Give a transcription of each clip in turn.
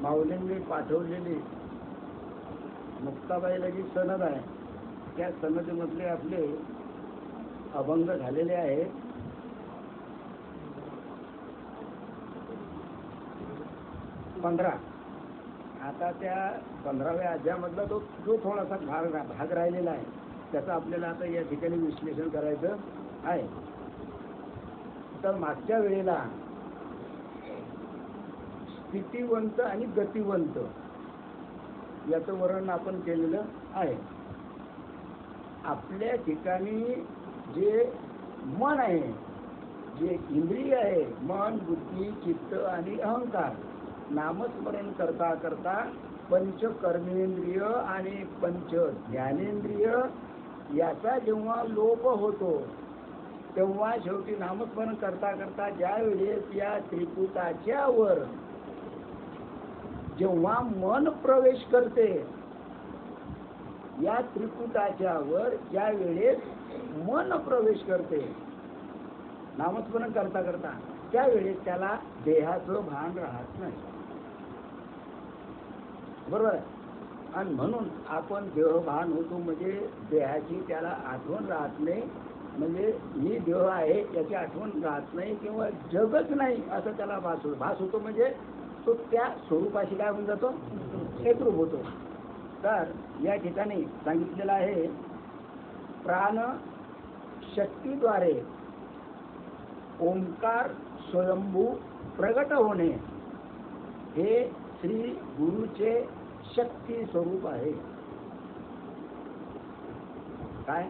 माऊलींनी पाठवलेली मुक्ताबाईला जी सनद आहे त्या सनदीमधले आपले अभंग झालेले आहेत. आता त्या 15व्या अध्यायामधला जो थोडासा भाग राहिलेला आहे त्याचं आपल्याला आता या ठिकाणी विश्लेषण करायचं आहे. तर मागच्या वेळेला स्थितिवंत आणि गतिवंत याचं वर्णन आपण केलेलं आहे. आपल्या ठिकाणी जे मन आहे, जे इंद्रिय आहे, मन, बुद्धी, चित्त आणि अहंकार नामस्मरण करता करता पंच कर्मेंद्रिय आणि पंच ज्ञानेंद्रिय याचा जेव्हा लोप होतो तेव्हा शेवटी नामस्मरण करता करता ज्या वेळेस या त्रिकुटाच्या वर जेव्हा मन प्रवेश करते, या त्रिकुटाच्या वर ज्या वेळेस मन प्रवेश करते नामस्मरण करता करता त्यावेळेस त्याला देहाचं भान राहत नाही. बरोबर आहे. आणि म्हणून आपण देहभान होतो म्हणजे देहाची त्याला आठवण राहत नाही, म्हणजे मी देह आहे याची आठवण राहत नाही किंवा जगच नाही असं त्याला भास होतो. म्हणजे तो त्या स्वरूपाशी काय होऊन जातो, एकरूप होतो. तर या ठिकाणी सांगितलेलं आहे प्राण शक्तीद्वारे ओंकार स्वयंभू प्रगट होणे हे श्री गुरुचे शक्ती स्वरूप आहे. काय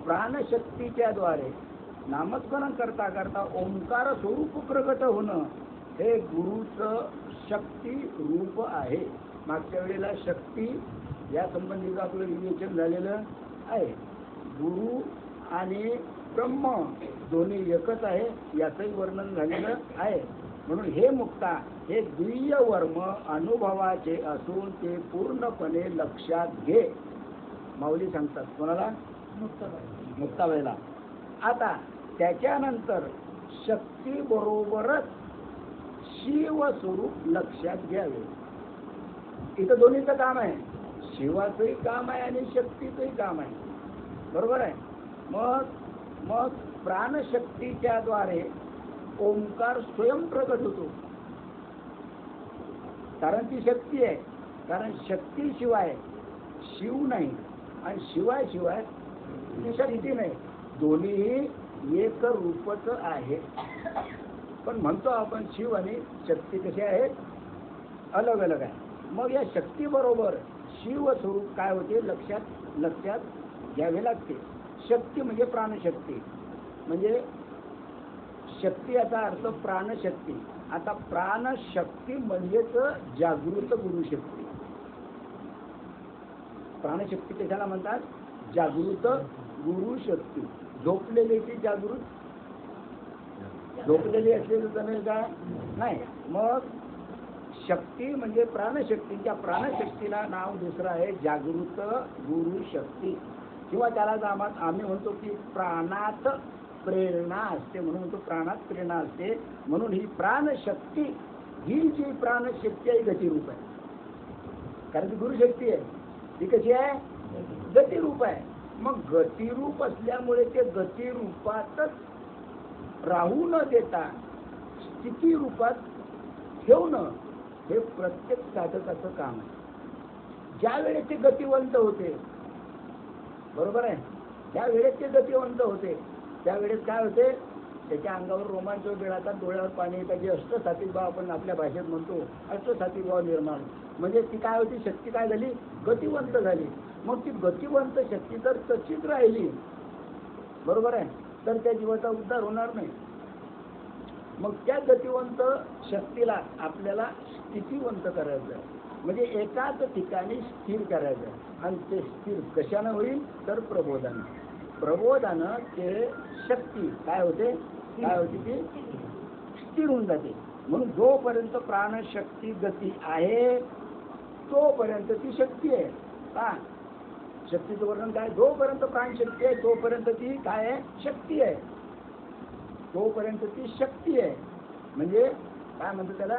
प्राणशक्तीच्या द्वारे नामस्मरण करता करता ओंकार स्वरूप प्रगट होणं हे गुरुचं शक्ती रूप आहे. मागच्या वेळेला शक्ती या संबंधीचं आपलं विवेचन झालेलं आहे. गुरु आणि ब्रह्म दोन्ही एकच आहे याचंही वर्णन झालेलं आहे. म्हणून हे मुक्ता हे द्विय वर्म अनुभवाचे असून ते पूर्णपणे लक्षात घे. माऊली सांगतात कोणाला, मुक्ताबाईला. आता त्याच्यानंतर शक्ती बरोबरच शिव स्वरूप लक्षात घ्यावे. इथं दोन्हीचं काम आहे, शिवाचंही काम आहे आणि शक्तीचंही काम आहे. बरोबर आहे. मग प्राणशक्तीच्या द्वारे ओंकार स्वयं प्रगट होतो, कारण ती शक्ती आहे. कारण शक्तीशिवाय शिव नाही आणि शिवाय ती शक्ती नाही. दोन्हीही एक रूपच आहे. पण म्हणतो आपण शिव आणि शक्ती कशी आहेत, अलग अलग आहे. मग या शक्ती बरोबर शिव स्वरूप काय होते लक्षात घ्यावे लागते. शक्ती म्हणजे प्राणशक्ती, म्हणजे शक्ती याचा अर्थ प्राणशक्ती. आता प्राणशक्ती म्हणजेच जागृत गुरुशक्ती. प्राणशक्ती कशाला म्हणतात, जागृत गुरुशक्ती. झोपलेली ती जागृत, झोपलेली असलेली जमेल का, नाही. मग शक्ती म्हणजे प्राणशक्ती. त्या प्राणशक्तीला नाव दुसरं आहे जागृत गुरुशक्ती. किंवा त्याला आम्ही म्हणतो की प्राणात प्रेरणा असते, म्हणून म्हणतो प्राणात प्रेरणा असते. म्हणून ही प्राणशक्ती, ही जी प्राणशक्ती आहे गतिरूप आहे. कारण ती गुरुशक्ती आहे, ती कशी आहे? गतिरूप आहे. मग गतिरूप असल्यामुळे ते गतिरूपातच राहू न देता स्थिती रूपात ठेवणं हे प्रत्येक साधकाचं काम आहे. ज्या वेळेस ते गतिवंत होते, बरोबर आहे, ज्या वेळेस ते गतिवंत होते त्यावेळेस काय होते? त्याच्या अंगावर रोमांच बिळातात, डोळ्यावर पाणी येतात, जे अष्टसात्विक भाव आपण आपल्या भाषेत म्हणतो, अष्टसात्विक भाव निर्माण. म्हणजे ती काय होती? शक्ती काय झाली? गतिवंत झाली. मग ती गतिवंत शक्ती जर तशीच राहिली, बरोबर आहे, तर त्या जीवाचा उद्धार होणार नाही. मग त्या गतिवंत शक्तीला आपल्याला स्थितिवंत करायचं आहे, म्हणजे एकाच ठिकाणी स्थिर करायचं आहे. आणि ते स्थिर कशानं होईल? तर प्रबोधानं. प्रबोधानं ते शक्ती काय होते? काय होती? ती स्थिर होऊन जाते. म्हणून जोपर्यंत प्राणशक्ती गती आहे तोपर्यंत ती शक्ती आहे. का? शक्तीचं वर्णन काय? जोपर्यंत प्राणशक्ती आहे तोपर्यंत ती काय आहे? शक्ती आहे. तोपर्यंत ती शक्ती आहे. म्हणजे काय म्हणतो त्याला?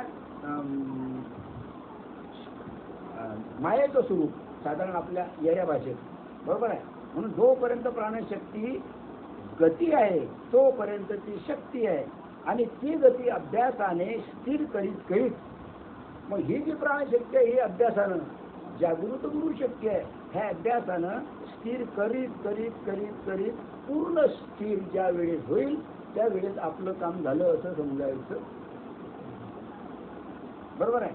मायेचं स्वरूप साधारण आपल्या येऱ्या भाषेत, बरोबर आहे. म्हणून जोपर्यंत प्राणशक्ती गती आहे तोपर्यंत ती शक्ती आहे. आणि ती गती अभ्यासाने स्थिर करीत करीत, मग ही जी प्राणशक्ती आहे ही अभ्यासानं, जागृत गुरु शक्ती आहे, ह्या अभ्यासानं स्थिर करीत करीत करीत करीत पूर्ण स्थिर ज्या वेळेस होईल त्यावेळेस आपलं काम झालं असं समजायचं, बरोबर आहे.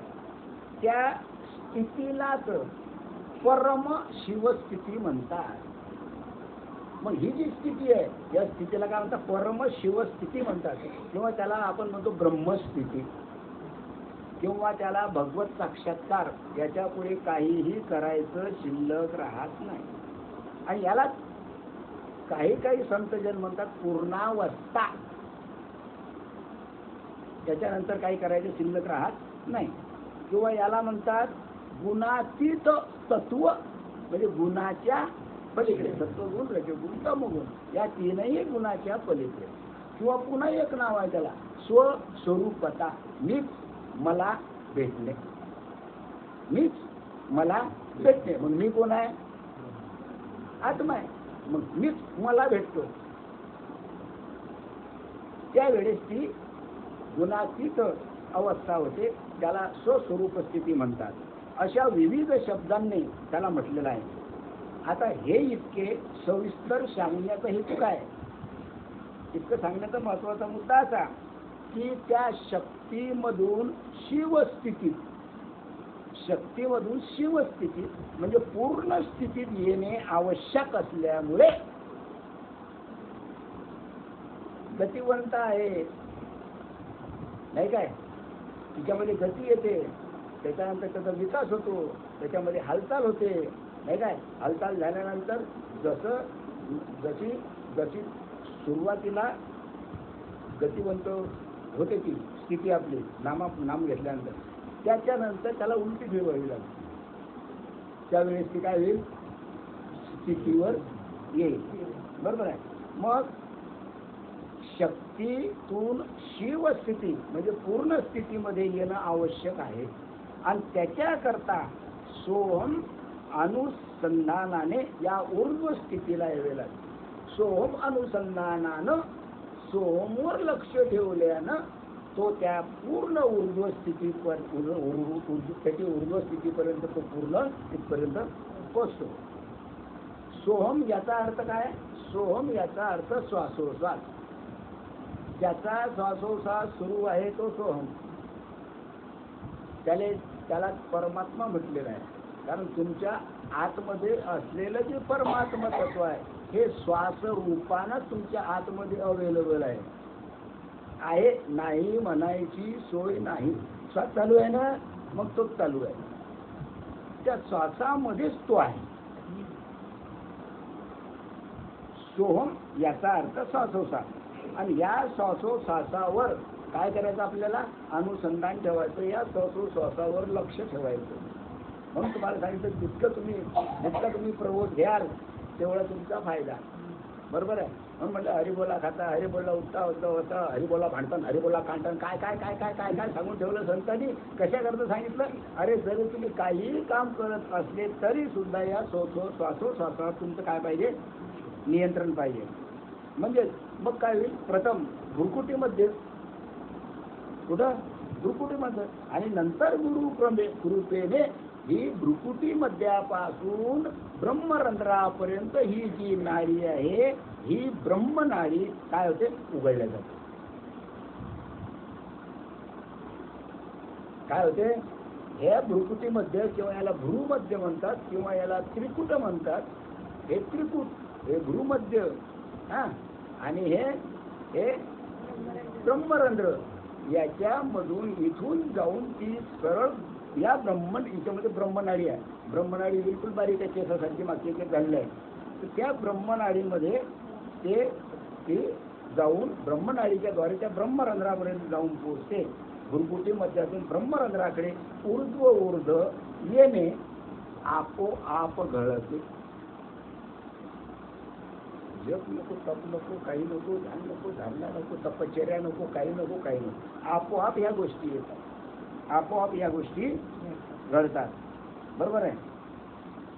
त्या स्थितीलाच परम शिवस्थिती म्हणतात. मग ही जी स्थिती आहे या स्थितीला काय म्हणतात? परम शिवस्थिती म्हणतात. किंवा त्याला आपण म्हणतो ब्रह्मस्थिती, किंवा त्याला भगवत साक्षात्कार. याच्या पुढे काहीही करायचं शिल्लक राहत नाही. आणि याला काही काही संतजन म्हणतात पूर्णावस्था. त्याच्यानंतर काही करायचं शिल्लक राहत नाही. किंवा याला म्हणतात गुणातीत तत्व, म्हणजे गुणाच्या पलीकडे, सत्वगुण, रजोगुण, तमोगुण या तीनही गुणाच्या पलीकडे. किंवा पुन्हा एक नाव आहे त्याला स्वस्वरूपता. मीच मला भेटणे, मीच मला भेटणे. मग मी कोण आहे? आत्मा आहे. मग मीच मला भेटतो. त्यावेळेस ती गुणातीत अवस्था होते, त्याला स्वस्वरूप स्थिती म्हणतात. अशा विविध शब्दांनी त्याला म्हटलेलं आहे. आता हे इतके सविस्तर सांगण्याचा हेतू काय? इतकं सांगण्याचा महत्वाचा मुद्दा असा की त्या शक्तीमधून शिवस्थितीत, शक्तीमधून शिवस्थितीत म्हणजे पूर्ण स्थितीत येणे आवश्यक असल्यामुळे गतिवंत आहे, नाही काय? तिच्यामध्ये गती येते, त्याच्यानंतर त्याचा विकास होतो, त्याच्यामध्ये हालचाल होते, नाही काय? हालचाल झाल्यानंतर जशी जशी सुरुवातीला गतिवंत होते ती स्थिती आपली नाम घेतल्यानंतर, त्याच्यानंतर त्याला उलटी फिर व्हावी लागते. त्यावेळेस ती काय होईल? स्थितीवर येईल, बरोबर आहे. मग शक्तीतून शिवस्थिती म्हणजे पूर्ण स्थितीमध्ये येणं आवश्यक आहे. आणि त्याच्याकरता सोहम अनुसंधानाने या ऊर्ध्व स्थितीला यावे लागते. सोहम अनुसंधानानं सोहमवर लक्ष ठेवल्यानं तो त्या पूर्ण ऊर्ध्व त्याची ऊर्ध्व स्थितीपर्यंत तो पूर्ण तिथपर्यंत पोचतो. सोहम याचा अर्थ काय? सोहम याचा अर्थ श्वासोश्वास. ज्याचा श्वासोश्वास सुरू आहे तो सोहम. त्याला परमात्मा म्हटलेला आहे. कारण तुमच्या आतमध्ये असलेलं जे परमात्मा तत्व आहे हे श्वास रूपानं तुमच्या आतमध्ये अवेलेबल आहे. नाही म्हणायची सोय नाही. श्वास चालू आहे ना, मग तोच चालू आहे. त्या श्वासामध्येच तो आहे. सोहम याचा अर्थ श्वासोश्वास. आणि या श्वासोश्वासावर काय करायचं? आपल्याला अनुसंधान ठेवायचं, या श्वासोश्वासावर लक्ष ठेवायचं. म्हणून तुम्हाला सांगितलं जितकं तुम्ही प्रबोध घ्याल तेवढा तुमचा फायदा. बरोबर आहे. म्हणून म्हटलं हरिबोला खाता, हरिबोला उठता उठता होता, हरिबोला भांडताना, हरिबोला कांडताना काय काय काय काय काय काय सांगून ठेवलं संतांनी. कशा करता सांगितलं? अरे जरी तुम्ही काहीही काम करत असले तरी सुद्धा या श्वासोश्वासावर तुमचं काय पाहिजे? नियंत्रण पाहिजे. म्हणजे मग काय होईल? प्रथम भ्रुकुटीमध्ये, कुठं? भ्रुकुटीमध्ये, आणि नंतर गुरुकृपेने ही भ्रुकुटी मध्यापासून ब्रह्मरंध्रापर्यंत ही जी नाडी आहे, ही ब्रह्मनाडी काय होते? उघडल्या जाते. काय होते? हे भ्रुकुटीमध्ये, किंवा याला भ्रूमध्य म्हणतात, किंवा याला त्रिकुट म्हणतात. हे त्रिकुट, हे भ्रूमध्य, हा, आणि हे ब्रह्मरंध्र. याच्यामधून इथून जाऊन ती सरळ या याच्यामध्ये ब्रह्मनाडी आहे. ब्रह्मनाडी बिलकुल बारीक आहे, केसासारखी मागची ते झालेलं आहे. तर त्या ब्रह्मनाडीमध्ये ते जाऊन ब्रह्मनाडीच्या द्वारे त्या ब्रह्मरंध्रापर्यंत जाऊन पोहोचते. भ्रुकुटी मध्यातून ब्रह्मरंध्राकडे ऊर्ध्व येणे आपोआप घडते. जप नको, तप नको, काही नको, ध्यान नको, धारणा नको, तपश्चर्या नको, काही नको, काही नको. आपोआप या गोष्टी येतात, आपोआप या गोष्टी घडतात. बरोबर आहे.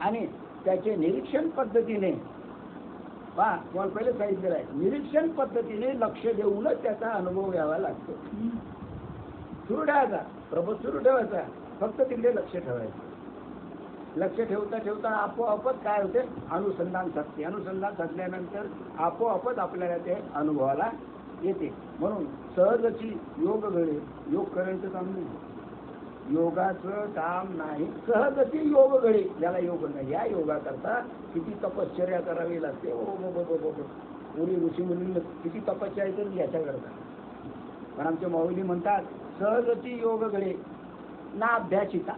आणि त्याचे निरीक्षण पद्धतीने पहा, तुम्हाला पहिले सांगितलेलं आहे, निरीक्षण पद्धतीने लक्ष देऊनच त्याचा अनुभव घ्यावा लागतो. सुरू ठेवायचा, प्रबोध सुरू ठेवायचा, फक्त तिकडे लक्ष ठेवायचं. लक्ष ठेवता ठेवता आपोआपच काय होते? अनुसंधान साधते. अनुसंधान साधल्यानंतर आपोआपच आपल्याला ते अनुभवाला येते. म्हणून सहजची योग घडे. योग करायचं काम नाही, योगाचं काम नाही. सहजची योग घडे, ज्याला योग नाही. या योगा करता किती तपश्चर्या करावी लागते. पूर्वी ऋषीमुनींनी किती तपश्चर्या केली याच्या करता. पण आमचे माऊली म्हणतात सहजची योग घडे ना अभ्यासिता.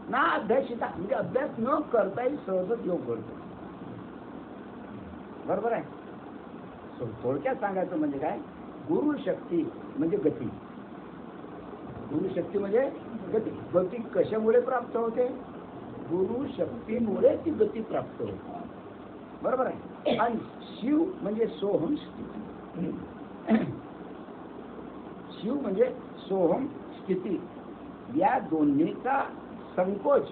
ना अभ्यासिता म्हणजे अभ्यास न करताही सहजच योग घडतो. बरोबर आहे. थोडक्यात सांगायचं म्हणजे काय? गुरुशक्ती म्हणजे गती. गुरुशक्ती म्हणजे गती. गती कशामुळे प्राप्त होते? गुरुशक्तीमुळे ती गती प्राप्त होते. बरोबर आहे. आणि शिव म्हणजे सोहम स्थिती. शिव म्हणजे सोहम स्थिती. या दोन्हीचा संकोच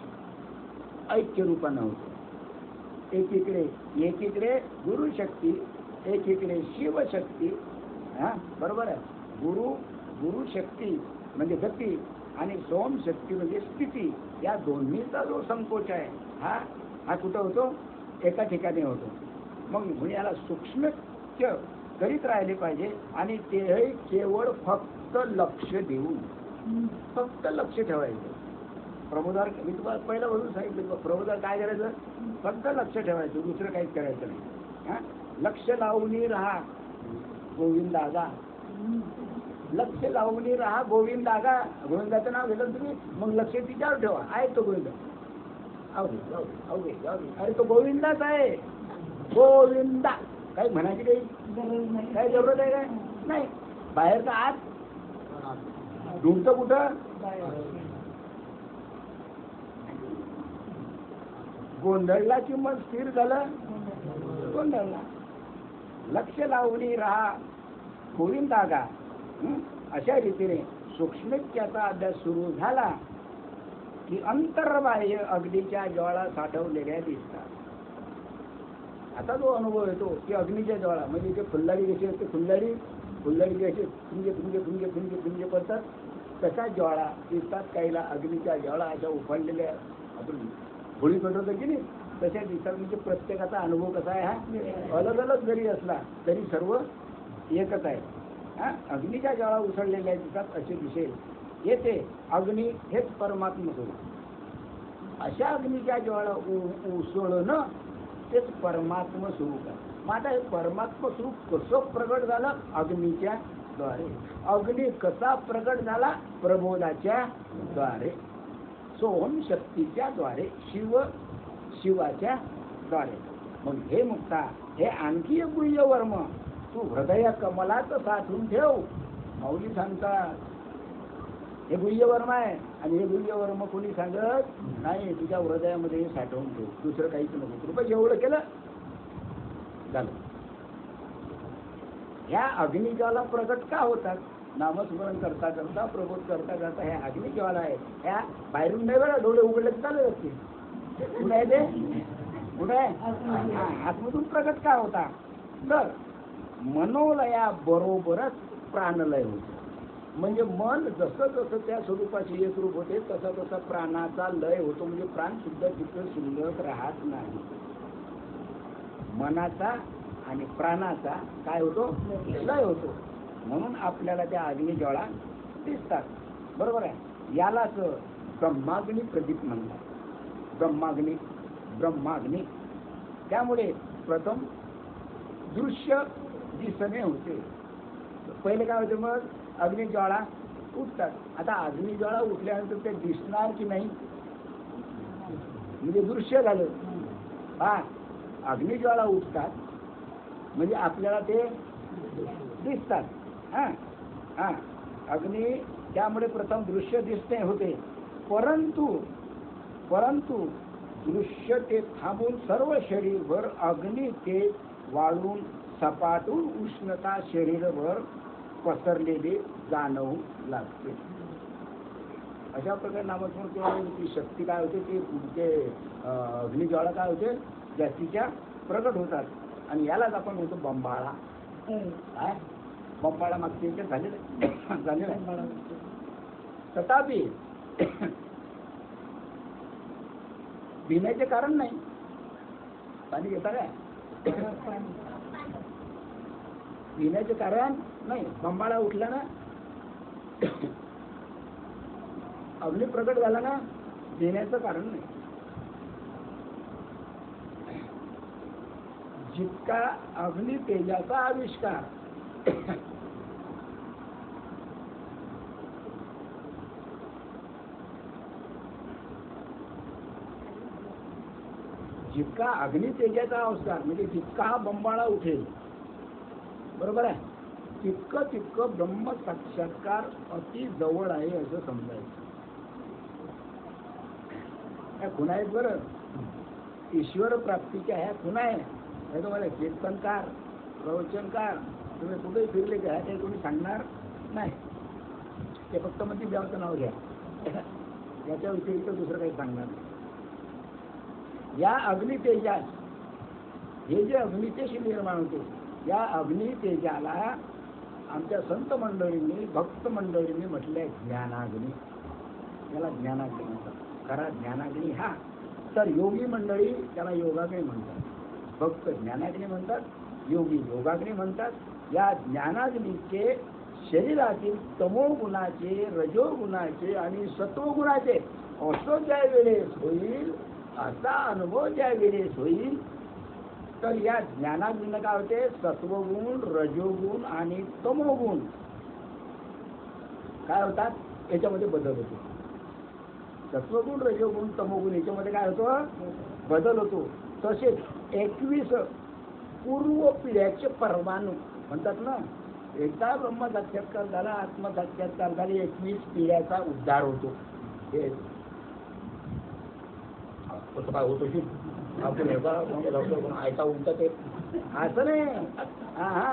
ऐक्य रूपानं होतो. एकीकडे गुरुशक्ती, एकीकडे शिवशक्ती. हा, बरोबर आहे. गुरुशक्ती म्हणजे गती आणि सोमशक्ती म्हणजे स्थिती. या दोन्हीचा जो संकोच आहे हा कुठं होतो? एका ठिकाणी होतो. मग याला सूक्ष्म करीत राहिले पाहिजे. आणि तेही केवळ फक्त लक्ष देऊन, फक्त लक्ष ठेवायचं. प्रबोधार मी तुम्हाला पहिला वरून सांगितलं, प्रबोधार काय करायचं? फक्त लक्ष ठेवायचं, दुसरं काहीच करायचं नाही. हा, लक्ष लावून राहा गोविंदागा. लक्ष लावून राहा गोविंदागा. गोविंदाचं नाव घेतलं तुम्ही, मग लक्ष तिच्यावर ठेवा. आहे तो गोविंद. अरे तो गोविंदाच आहे. गोविंदा काही म्हणायची काही जरूरत आहे काय? नाही. बाहेरचा आत ढूंढतं कुठं? गोंधळला की मग स्थिर झालं. गोंधळला. लक्ष लावून राहा गोविंदागा. अशा रीतीने सूक्ष्मत्याचा अभ्यास सुरू झाला की अंतर्बाह्य अग्नीच्या ज्वाळा साठवलेल्या दिसतात. आता जो अनुभव येतो की अग्नीच्या ज्वाळा म्हणजे ते फुल्लाडी कशी असते, फुल्लाडी कशी फुंगे पडतात, तशा ज्वाळा दिसतात. काहीला अग्नीच्या ज्वाळा अशा उफाळलेल्या आपण होळी पेटवतो की नाही, तशा दिसतात. म्हणजे प्रत्येकाचा अनुभव कसा आहे? हा अलग अलग जरी असला तरी सर्व एकच आहे. हा, अग्नीच्या ज्वाळा उसळलेल्या दिसतात असे दिसेल. येथे अग्नी हेच परमात्मा स्वरूप. अशा अग्नीच्या ज्वाळा उसळणं तेच परमात्मा स्वरूप आहे. मग आता हे परमात्मा स्वरूप कसं प्रगट झालं? अग्नीच्या द्वारे. अग्नी कसा प्रगट झाला? प्रबोधाच्या द्वारे, सोहम शक्तीच्या द्वारे, शिवाच्या द्वारे. मग हे मुक्ता, हे आणखी एक गुह्य वर्म तू हृदय कमलात साठवून ठेव. माऊली सांगतात हे गुह्य वर्म आहे. आणि हे गुह्य वर्म कोणी सांगत नाही. तुझ्या हृदयामध्ये साठवून ठेव, दुसरं काहीच नको. कृपा जेवढं केलं झालं. ह्या अग्निज्वाला प्रगट का होतात? नामस्मरण करता करता, प्रबोध करता करता ह्या अग्निज्वाला आहे. ह्या बाहेरून नाही बरं, डोळे उघडले चालत असतील. कुठे आहे ते? कुठे आहे? आतमधून प्रगट का होता? तर मनोलया बरोबरच प्राणलय होतो. म्हणजे मन जसं जसं त्या स्वरूपाची एकरूप होते तसा तसा प्राणाचा लय होतो. म्हणजे प्राण सुद्धा तिथं शिल्लक राहत नाही. मनाचा आणि प्राणाचा काय होतो? लय होतो. म्हणून आपल्याला त्या अग्निज्वाळा दिसतात. बरोबर आहे. यालाच ब्रह्माग्नी प्रदीप म्हणतात. ब्रह्माग्नी. त्यामुळे प्रथम दृश्य दिसणे होते. पहिले काय होते? मग अग्निज्वाळा उठतात. आता अग्निज्वाळा उठल्यानंतर ते दिसणार की नाही? म्हणजे दृश्य झालं. हा, अग्निज्वाळा उठतात म्हणजे आपल्याला ते दिसतात. हा हा अग्नी, त्यामुळे प्रथम दृश्य दिसणे होते. परंतु दृश्य ते थांबून सर्व शरीरभर अग्नी ते वाळून सपाटून उष्णता शरीरभर पसरलेले जाणवू लागते. अशा प्रकारे नामस्मरण केल्याने ती शक्ती काय होते? ते अग्निज्वाळा काय होते? जास्तीच्या प्रगट होतात. आणि यालाच आपण म्हणतो बंबाळा. काय बंबाळा? मागच्या याच्यात झालेलं. तथापि भिण्याचे कारण नाही. पाणी घेता काय? भिण्याचे कारण नाही. बंबाळा उठला ना, अग्नी प्रकट झाला ना, भिण्याचं कारण नाही. जितका अग्नि तेजाचा आविष्कार जितका अग्नि तेजाचा आविष्कार म्हणजे जितका हा बंबाळा उठेल, बरोबर आहे, तितकं ब्रह्म साक्षात्कार अति जवळ आहे असं समजायचं. ह्या खुणा आहेत बरं. ईश्वर प्राप्तीच्या ह्या खुणा आहे. तुम्हाला कीर्तनकार, प्रवचनकार तुम्ही कुठेही फिरले का ते कोणी सांगणार नाही. ते फक्त म्हणजे देवाचं नाव घ्या, याच्या व्यतिरिक्त दुसरं काही सांगणार नाही. या अग्नितेजास, हे जे अग्नितेज निर्माण होते, या अग्नितेजाला आमच्या संत मंडळींनी, भक्त मंडळींनी म्हटलंय ज्ञानाग्नी. याला ज्ञानाग्नी म्हणतात. खरा ज्ञानाग्नी हा. तर योगी मंडळी त्याला योगाग्नी म्हणतात. भक्त ज्ञानाग्नी म्हणतात, योगी योगाग्नी म्हणतात. या ज्ञानाग्नीचे शरीरातील तमोगुणाचे, रजोगुणाचे आणि सत्वगुणाचे असं ज्या वेळेस होईल, असा अनुभव ज्या वेळेस होईल, तर या ज्ञानाग्नीनं काय होते? सत्वगुण, रजोगुण आणि तमोगुण काय होतात? याच्यामध्ये बदल होतो. सत्वगुण, रजोगुण, तमोगुण याच्यामध्ये काय होतं? बदल होतो. तसेच 21 पूर्व पिढ्याचे परमाणु म्हणतात ना, एकदा ब्रह्म साक्षात्कार झाला, आत्मसाक्षात्कार झाले, 21 पिढ्याचा उद्धार होतो. हे कसं काय होतो? आपण ऐका उलट ते असं नाही. हा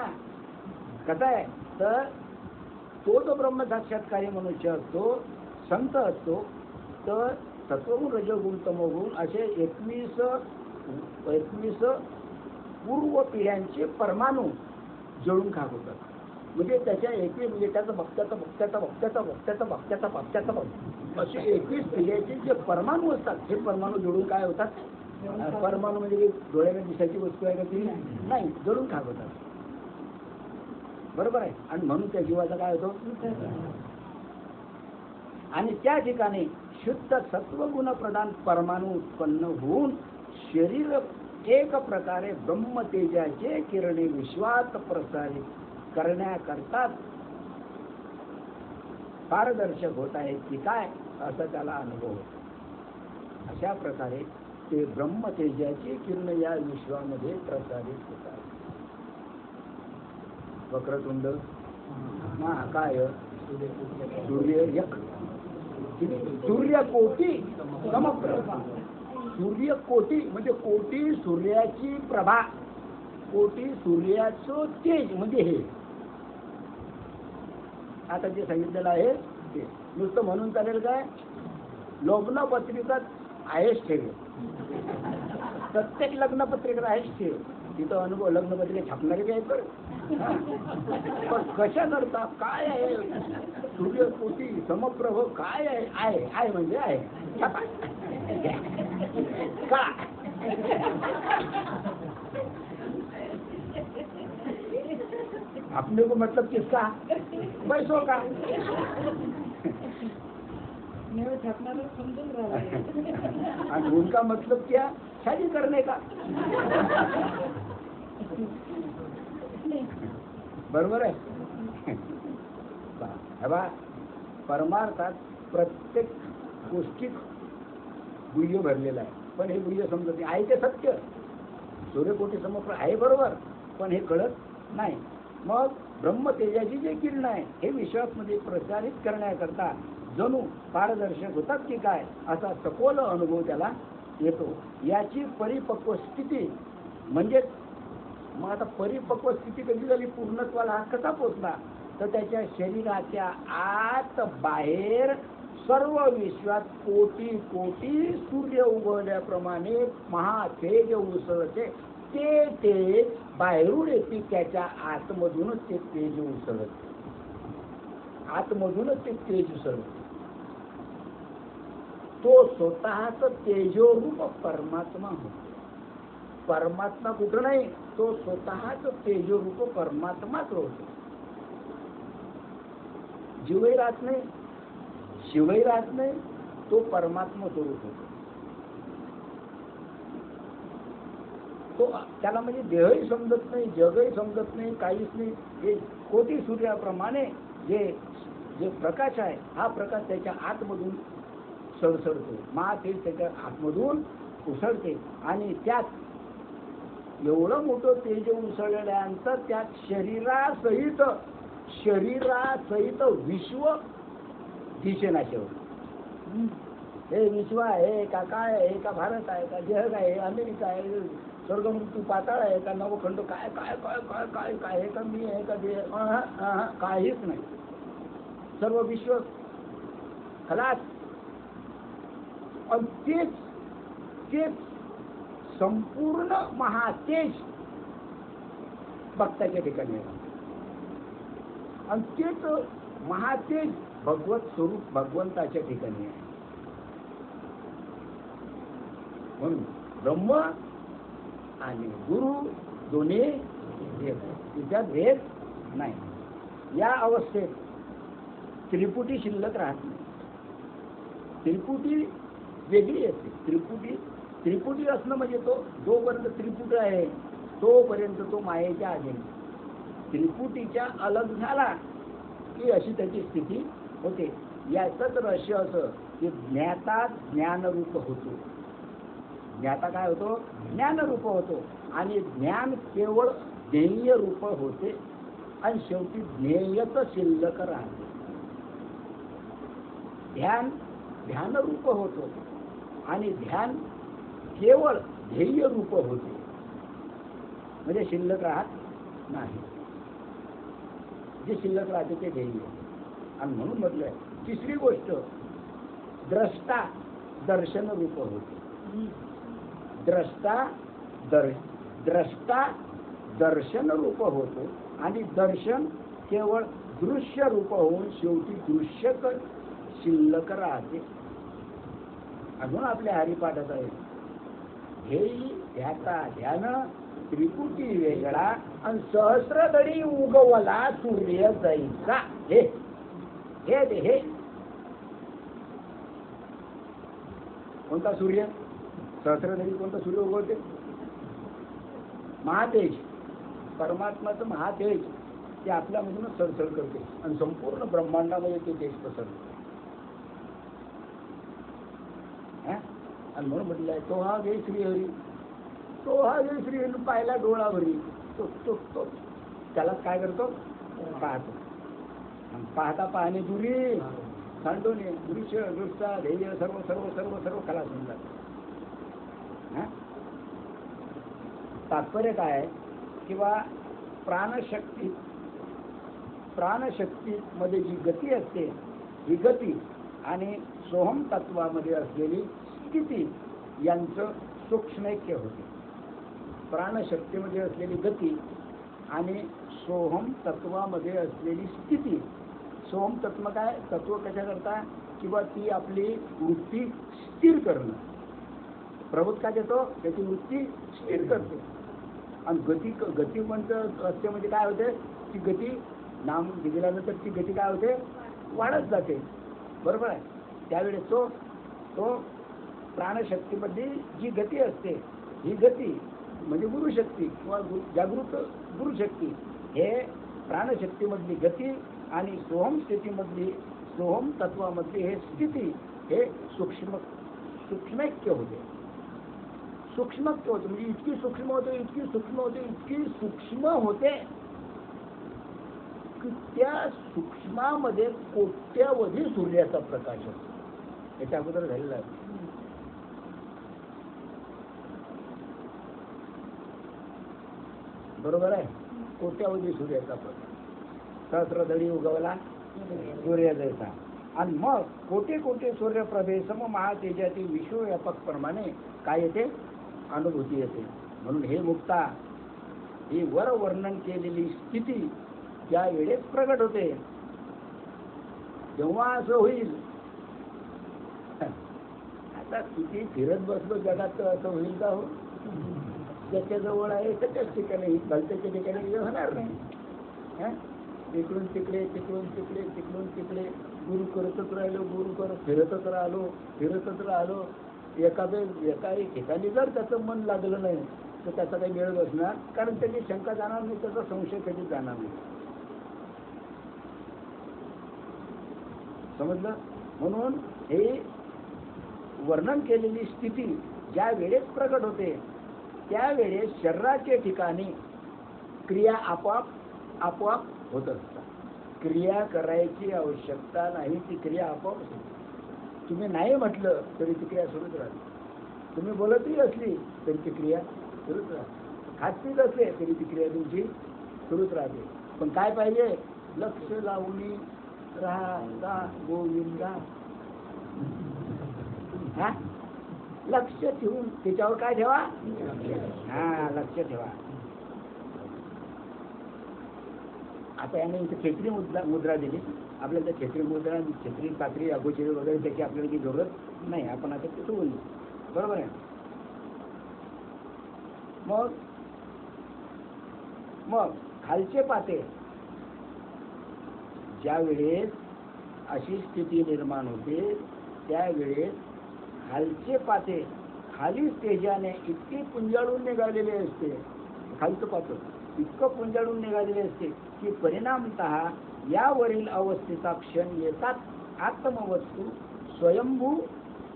कसं आहे? तर तो जो ब्रह्म साक्षात्कारी मनुष्य असतो, संत असतो, तर सत्वगुण, रजोगुण, तमोगुण असे 21 पूर्व पिढ्यांचे परमाणु जळून खाक होतात. म्हणजे त्याच्या 21 म्हणजे त्याचं भक्त्याचं असे 21 पिढ्याचे जे परमाणु असतात, हे परमाणु जोडून काय होतात? परमाणु म्हणजे डोळ्याने दिसायची वस्तू आहे का ती? नाही, जळून खाक होतात. बरोबर आहे. आणि म्हणून त्या जीवाचा काय होतो? आणि त्या ठिकाणी शुद्ध सत्वगुण प्रधान परमाणु उत्पन्न होऊन शरीर एक प्रकारे ब्रह्मतेजाचे किरणे विश्वात प्रसारित करण्याकरता पारदर्शक होत आहेत की काय, असा त्याला अनुभव होतो. अशा प्रकारे ते ब्रह्मतेजाचे किरण या विश्वामध्ये प्रसारित होतात. वक्रतुंड महाकाय सूर्यकोटी समप्रभा. सूर्यकोटी म्हणजे कोटी सूर्याची प्रभा कोटी सूर्याचं तेज म्हणजे हे आता जे सांगितलेलं आहे ते नुसतं म्हणून चालेल काय? लग्न पत्रिकात आहेच ठेव, प्रत्येक लग्न पत्रिकेत आहेच ठेव. तिथं अनुभव लग्न पत्रिका छापणारे काय कर, पण कशा करता काय आहे? सूर्यकोटी समप्रभ काय आहे? आहे म्हणजे आहे छापा का? अपने को मतलब किसका? पैसों का. और उनका मतलब क्या? शादी करने का. बरोबर आहे. बा परमार्थात प्रत्येक गोष्टीत गुह्य भरलेलं आहे, पण हे गुह्य समजत आहे ते सत्य. सूर्यकोटी समोर आहे बरोबर, पण हे कळत नाही. मग ब्रह्मतेजाची जे किरण आहे हे विश्वासमध्ये प्रसारित करण्याकरता जणू पारदर्शक होतात की काय असा सखोल अनुभव त्याला येतो. याची परिपक्व स्थिती म्हणजे मग आता परिपक्व स्थिती कधी झाली, पूर्णत्वाला हा कसा पोचला? तर त्याच्या शरीराच्या आत बाहेर सर्व विश्वात कोटी कोटी सूर्य उगवल्याप्रमाणे महातेज उसळते. ते तेज बाहेरून येते, त्याच्या आतमधूनच ते तेज उसळते, आतमधूनच ते तेज उसळते. तो स्वतःच तेजोरूप परमात्मा होतो. परमात्मा कुठं नाही, तो स्वतःच तेजोरूप परमात्माच होतो. जीवही राहत नाही, शिवही राहत नाही, तो परमात्मा स्वरूप होतो. तो त्याला म्हणजे देहही समजत नाही, जगही समजत नाही, काहीच नाही. हे कोटी सूर्याप्रमाणे जे प्रकाश आहे हा प्रकाश त्याच्या आतमधून सळसळतो, महातेज त्याच्या आतमधून उसळते. आणि त्यात एवढं मोठं तेज उसळल्यानंतर त्यात शरीरासहित विश्व दिसेनाशे होतं. हे विश्व आहे का, काय आहे का, भारत आहे का, जग आहे, अमेरिका आहे, स्वर्गमुक्ती पाताळ आहे का, नवखंड काय काय काय काय काय काय आहे का, मी आहे का, ते काहीच नाही. सर्व विश्व खलास. आणि तेच संपूर्ण महातेज भक्ताच्या ठिकाणी आहे. आणि तेच महातेज भगवत स्वरूप भगवंताच्या ठिकाणी आहे. म्हणून ब्रह्म आणि गुरु दोन्ही एक, तिच्यात भेद नाही. या अवस्थेत त्रिपुटी शिल्लक राहत नाही. त्रिपुटी वेगळी असते. त्रिपुटी असणं म्हणजे तो जोपर्यंत त्रिपुट आहे तोपर्यंत तो मायेच्या अधीन. त्रिपुटीच्या अलग झाला की अशी त्याची स्थिती होते. याचंच रहस्य असं की ज्ञाता ज्ञानरूप होतो. ज्ञाता काय होतो? ज्ञानरूप होतो. आणि ज्ञान केवळ ध्येय रूप होते आणि शेवटी ध्येयच शिल्लक राहते. ध्यानरूप होतो आणि ध्यान केवळ ध्येय रूप होते, म्हणजे शिल्लक राहत नाही. जे शिल्लक राहते ते ध्येय. आणि म्हणून म्हटलंय तिसरी गोष्ट, द्रष्टा दर्शन रूप होते. द्रष्टा दर्शन रूप होतो आणि दर्शन केवळ दृश्य रूप होऊन शेवटी दृश्य शिल्लक राहते. अजून आपल्या हरिपाठात आहे, ध्येयी ध्याता ध्यान त्रिपुटी वेगळा आणि सहस्रदरी उगवला सूर्य जैसा. हे कोणता सूर्य? सहस्रदरी कोणता सूर्य उगवते? महातेज, परमात्माचं महातेज ते आपल्यामधूनच सळसळ करते आणि संपूर्ण ब्रह्मांडामध्ये ते तेज पसरते. आणि म्हणून म्हटलं आहे तो हा गे श्रीहरी, तो हा गे श्रीहरी पाहिला डोळावरी. तो त्याला काय करतो? पाहतो. आणि पाहता पाहणे दुरी सांडोने दृश्य दृष्टा ध्येय सर्व सर्व सर्व सर्व खलास म्हणतात. तात्पर्य काय? किंवा प्राणशक्तीमध्ये जी गती असते ही गती आणि सोहम तत्वामध्ये असलेली स्थिती यांचं सूक्ष्मैक्य होते. प्राणशक्तीमध्ये असलेली गती आणि सोहम तत्वामध्ये असलेली स्थिती. सोहम तत्व काय? तत्व कशाकरता? किंवा ती आपली वृत्ती स्थिर करणं. प्रबोध काय देतो? त्याची वृत्ती स्थिर करते. आणि गती म्हणतं असते म्हणजे काय होते? ती गती नाम दिल्यानंतर ती गती काय होते? वाढत जाते. बरोबर आहे. त्यावेळेस तो प्राणशक्तीमध्ये जी गती असते ही गती म्हणजे गुरुशक्ती किंवा जागृत गुरुशक्ती हे प्राणशक्तीमधली गती आणि सोहम स्थितीमधली सोहम तत्वामधली हे स्थिती हे सूक्ष्मैक्य होते. सूक्ष्मत्व होते म्हणजे इतकी सूक्ष्म होते की त्या सूक्ष्मामध्ये कोट्यावधी सूर्याचा प्रकाश असतो. याच्या अगोदर झालेला आहे. बरोबर आहे. कोट्यावधी सूर्याचा प्रकाश. सहस्रधडी उगवला सूर्य जैसा. आणि मग कोटे कोटे सूर्यप्रभे सम महातेजातील विश्वव्यापक प्रमाणे काय येते? अनुभूती येते. म्हणून हे मुक्ता ही वर वर्णन केलेली स्थिती ज्या वेळेस प्रगट होते तेव्हा असं होईल. आता किती फिरत बसलो जगात तर असं होईल का? हो, ज्याच्या जवळ आहे त्याच्याच ठिकाणी, भलत्याच्या ठिकाणी होणार नाही. इकडून तिकडे गुरु करतच राहिलो, फिरतच राहिलो. एकाही ठिकाणी जर त्याचं मन लागलं नाही तर त्याचा काही वेळ बसणार, कारण त्याची शंका जाणार नाही, त्याचा संशय कधी जाणार नाही. समजलं? म्हणून हे वर्णन केलेली स्थिती ज्या वेळेस प्रकट होते त्यावेळेस शरीराच्या ठिकाणी क्रिया आपोआप होत असतात. क्रिया करायची आवश्यकता नाही, ती क्रिया आपोआप होते. तुम्ही नाही म्हटलं तरी ती क्रिया सुरूच राहते. तुम्ही बोलतही असली तरी ती क्रिया सुरूच राहते. खात पीत असले तरी ती क्रिया तुमची सुरूच राहते. पण काय पाहिजे? लक्ष लावून राहा गोविंदा. लक्ष ठेवून त्याच्यावर काय ठेवा? लक्ष ठेवा. आता याने इथे खेत्री मुद्रा दिली आपल्याला. त्या खेत्री मुद्रा, खेत्री कात्री अगोचरी वगैरे त्याची आपल्याला काही जरूरत नाही. आपण आता ते सोडून देऊ. बरोबर आहे. मग खालचे पाते ज्या वेळेस अशी स्थिती निर्माण होते त्यावेळेस खालचे पाते खाली तेजाने इतके पुंजाळून निघालेले असते. खालचं पात्र इतकं पुंजाळून निघालेले असते की परिणामतः यावरील अवस्थेचा क्षण येतात आत्मवस्तू स्वयंभू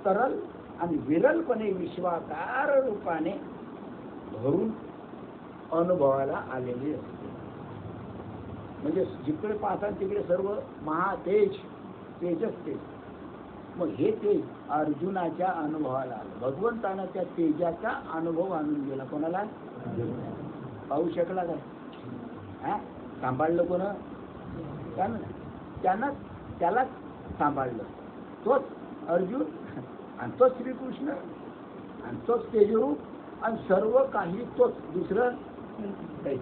तरल आणि विरलपणे विश्वाकार रूपाने भरून अनुभवाला आलेली असते. म्हणजे जिकडे पाहतात तिकडे सर्व तेजच तेज. मग हे तेज अर्जुनाच्या अनुभवाला आलं. भगवंतानं त्या तेजाचा अनुभव आणून गेला. कोणाला? पाहू शकला काय? सांभाळलं कोण? त्यालाच सांभाळलं. तोच अर्जुन आणि तोच श्रीकृष्ण आणि तोच तेजरूप आणि सर्व काही तोच, दुसरं काही.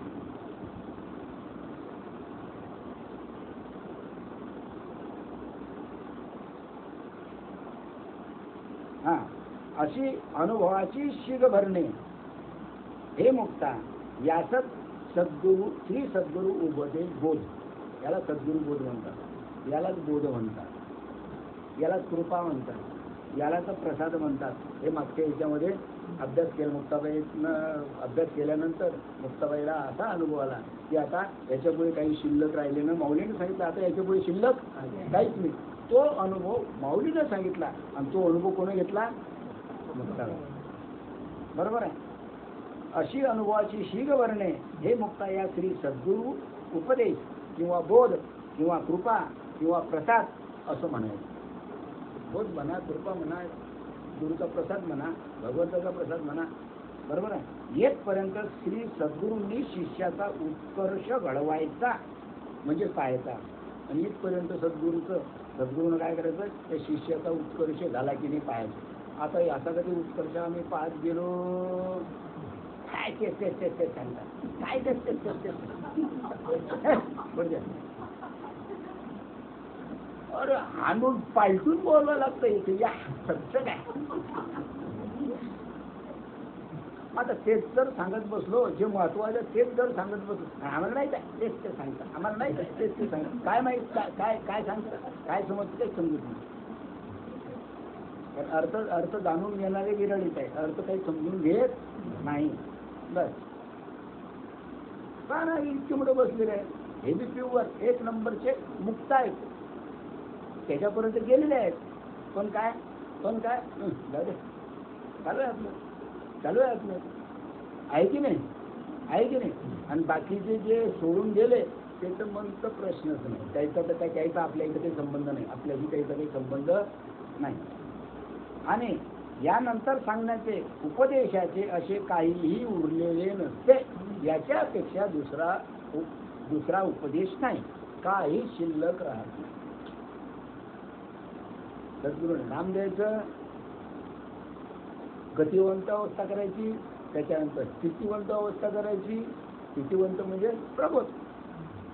अशी अनुभवाची शीग भरणे हे मुक्ता. यासच श्री सद्गुरु उपदेश बोध. याला सद्गुरु बोध म्हणतात, यालाच बोध म्हणतात, यालाच कृपा म्हणतात, यालाच प्रसाद म्हणतात. हे मागच्या याच्यामध्ये अभ्यास केला. मुक्ताबाईनं अभ्यास केल्यानंतर मुक्ताबाईला असा अनुभव आला की आता याच्यापुढे काही शिल्लक राहिले ना. माऊलीने सांगितलं आता याच्यापुढे शिल्लक काहीच नाही. तो अनुभव माऊलीने सांगितला आणि तो अनुभव कोणी घेतला? मुक्ताबाई. बरोबर आहे. अशी अनुभवाची शीग भरणे हे मुक्ता या श्री सद्गुरु उपदेश किंवा बोध किंवा कृपा किंवा प्रसाद असं म्हणायचं. बोध म्हणा, कृपा म्हणा, गुरुचा प्रसाद म्हणा, भगवंताचा प्रसाद म्हणा, बरोबर आहे. येतपर्यंत श्री सद्गुरूंनी शिष्याचा उत्कर्ष घडवायचा म्हणजे पाहायचा. आणि इथपर्यंत सद्गुरूनं काय करायचं, त्या शिष्याचा उत्कर्ष झाला की नाही पाहायचं. आता असा कधी उत्कर्ष आम्ही पाहत गेलो, काय ते सांगतात, काय ते अरे आणून पालटून बोलावं लागतं इथे, या सत्य काय. आता तेच जर सांगत बसलो, जे महत्वाचं तेच जर सांगत बसलो, आम्हाला नाही काय तेच ते सांगतात, आम्हाला नाही काय तेच ते सांगतात, काय माहित काय काय सांगतात, काय समजतं तेच समजत नाही. अर्थ जाणून घेणारे विरळीत आहे, अर्थ काही समजून घेत नाही. बस का नाही इतके मोठं बसलेले आहे, हे बी प्युअर एक नंबरचे मुक्त आहेत, त्याच्यापर्यंत गेलेले आहेत. पण काय चालू आहे आपलं आहे की नाही, आहे की नाही. आणि बाकीचे जे सोडून गेले त्याचं म्हणतं प्रश्नच नाही, त्याचा तर त्याचा आपल्या इथं काही संबंध नाही, आपल्याशी त्याचा काही संबंध नाही. आणि यानंतर सांगण्याचे उपदेशाचे असे काहीही उरलेले नसते, याच्यापेक्षा दुसरा उपदेश नाही, काही शिल्लक राहत नाही. सद्गुरूने नाम द्यायचं, गतिवंत अवस्था करायची, त्याच्यानंतर स्थितिवंत अवस्था करायची. स्थितिवंत म्हणजे प्रबोध.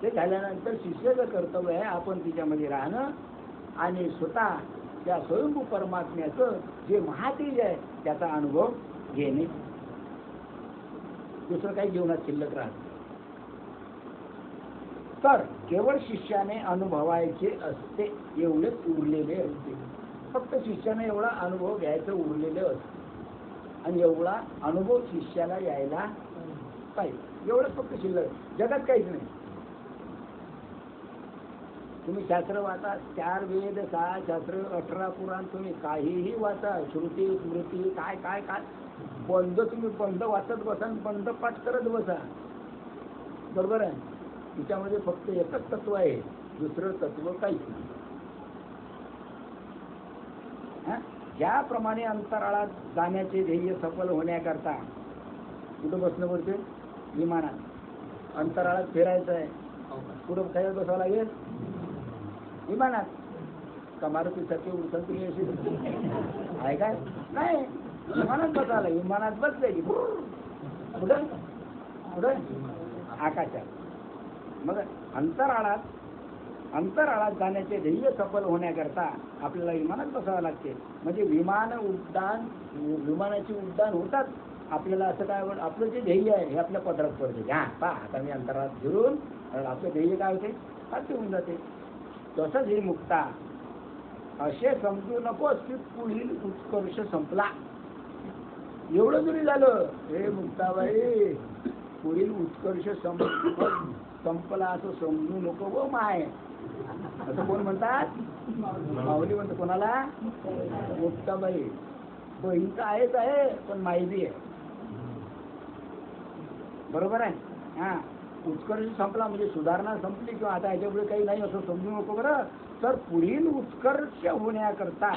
ते झाल्यानंतर शिष्याचं कर्तव्य आहे आपण तिच्यामध्ये राहणं आणि स्वतः त्या स्वयंभू परमात्म्याचं जे महातेज आहे त्याचा अनुभव घेणे. दुसरं काही जीवनात शिल्लक राहत. तर केवळ शिष्याने अनुभवायचे असते, एवढेच उरलेले असते. फक्त शिष्याने एवढा अनुभव घ्यायचं उरलेले असते आणि एवढा अनुभव शिष्याला यायला पाहिजे, एवढंच फक्त शिल्लक. जगात काहीच नाही. तुम्ही शास्त्र वाचा, 4 वेद, 6 शास्त्र, 18 पुराण, तुम्ही काहीही वाचा, श्रुती स्मृती काय काय काय तुम्ही बंद वाचत बसा, बंद पाठ करत बसा, बरोबर आहे. तिच्यामध्ये फक्त एकच तत्व आहे, दुसरं तत्व काहीच नाही. ज्याप्रमाणे अंतराळात जाण्याचे ध्येय सफल होण्याकरता कुठं बसणं पडते, विमानात. अंतराळात फिरायचं आहे, कुठं काय बसावं लागेल, विमानात. का मारुतीसाठी उडतात तुम्ही अशी आहे काय, नाही, विमानात बसायला. विमानात बसले की कुठं आकाशात. मग अंतराळात जाण्याचे ध्येय सफल होण्याकरता आपल्याला विमानात बसावं लागते. म्हणजे विमानाची उड्डाण होतात. आपल्याला असं काय, आपलं जे ध्येय आहे हे आपल्या पदरात पडते. आता मी अंतराळात फिरून आपलं ध्येय काय होते, साध्य होऊन जाते. तसंच हे मुक्ता. असे समजू नकोस की पुढील उत्कर्ष संपला, एवढं जरी झालं, हे मुक्ताबाई पुढील उत्कर्ष संपला असं समजू नको व माय. असं कोण म्हणतात, माऊली म्हणतो. कोणाला, मुक्ताबाई. बहीण तर आहेच आहे, पण माहिती आहे, बरोबर आहे. उत्कर्ष संपला म्हणजे सुधारणा संपली, किंवा आता याच्यापुढे काही नाही असं समजू नको बरं. तर पुढील उत्कर्ष होण्याकरता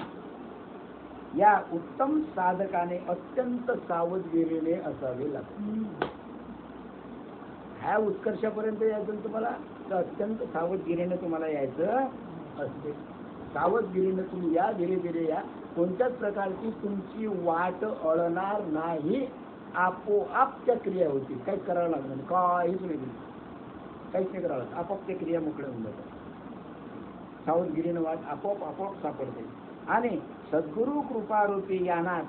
या उत्तम साधकाने अत्यंत सावधगिरीने असावे लागते. ह्या उत्कर्षापर्यंत यायचं तुम्हाला, तर अत्यंत सावधगिरीने तुम्हाला यायचं असते. सावधगिरीने तुम्ही या, धीरे धीरे या. कोणत्याच प्रकारची तुमची वाट अळणार नाही, आपोआप त्या क्रिया होती. काहीच करावं लागणार नाही, काहीच नाही, काहीच नाही करावं लागतं. आपोआप त्या क्रिया मोकळ्या होऊन जातात. सावधगिरीने वाट आपोआप सापडते. आणि सद्गुरु कृपारूपी यानात,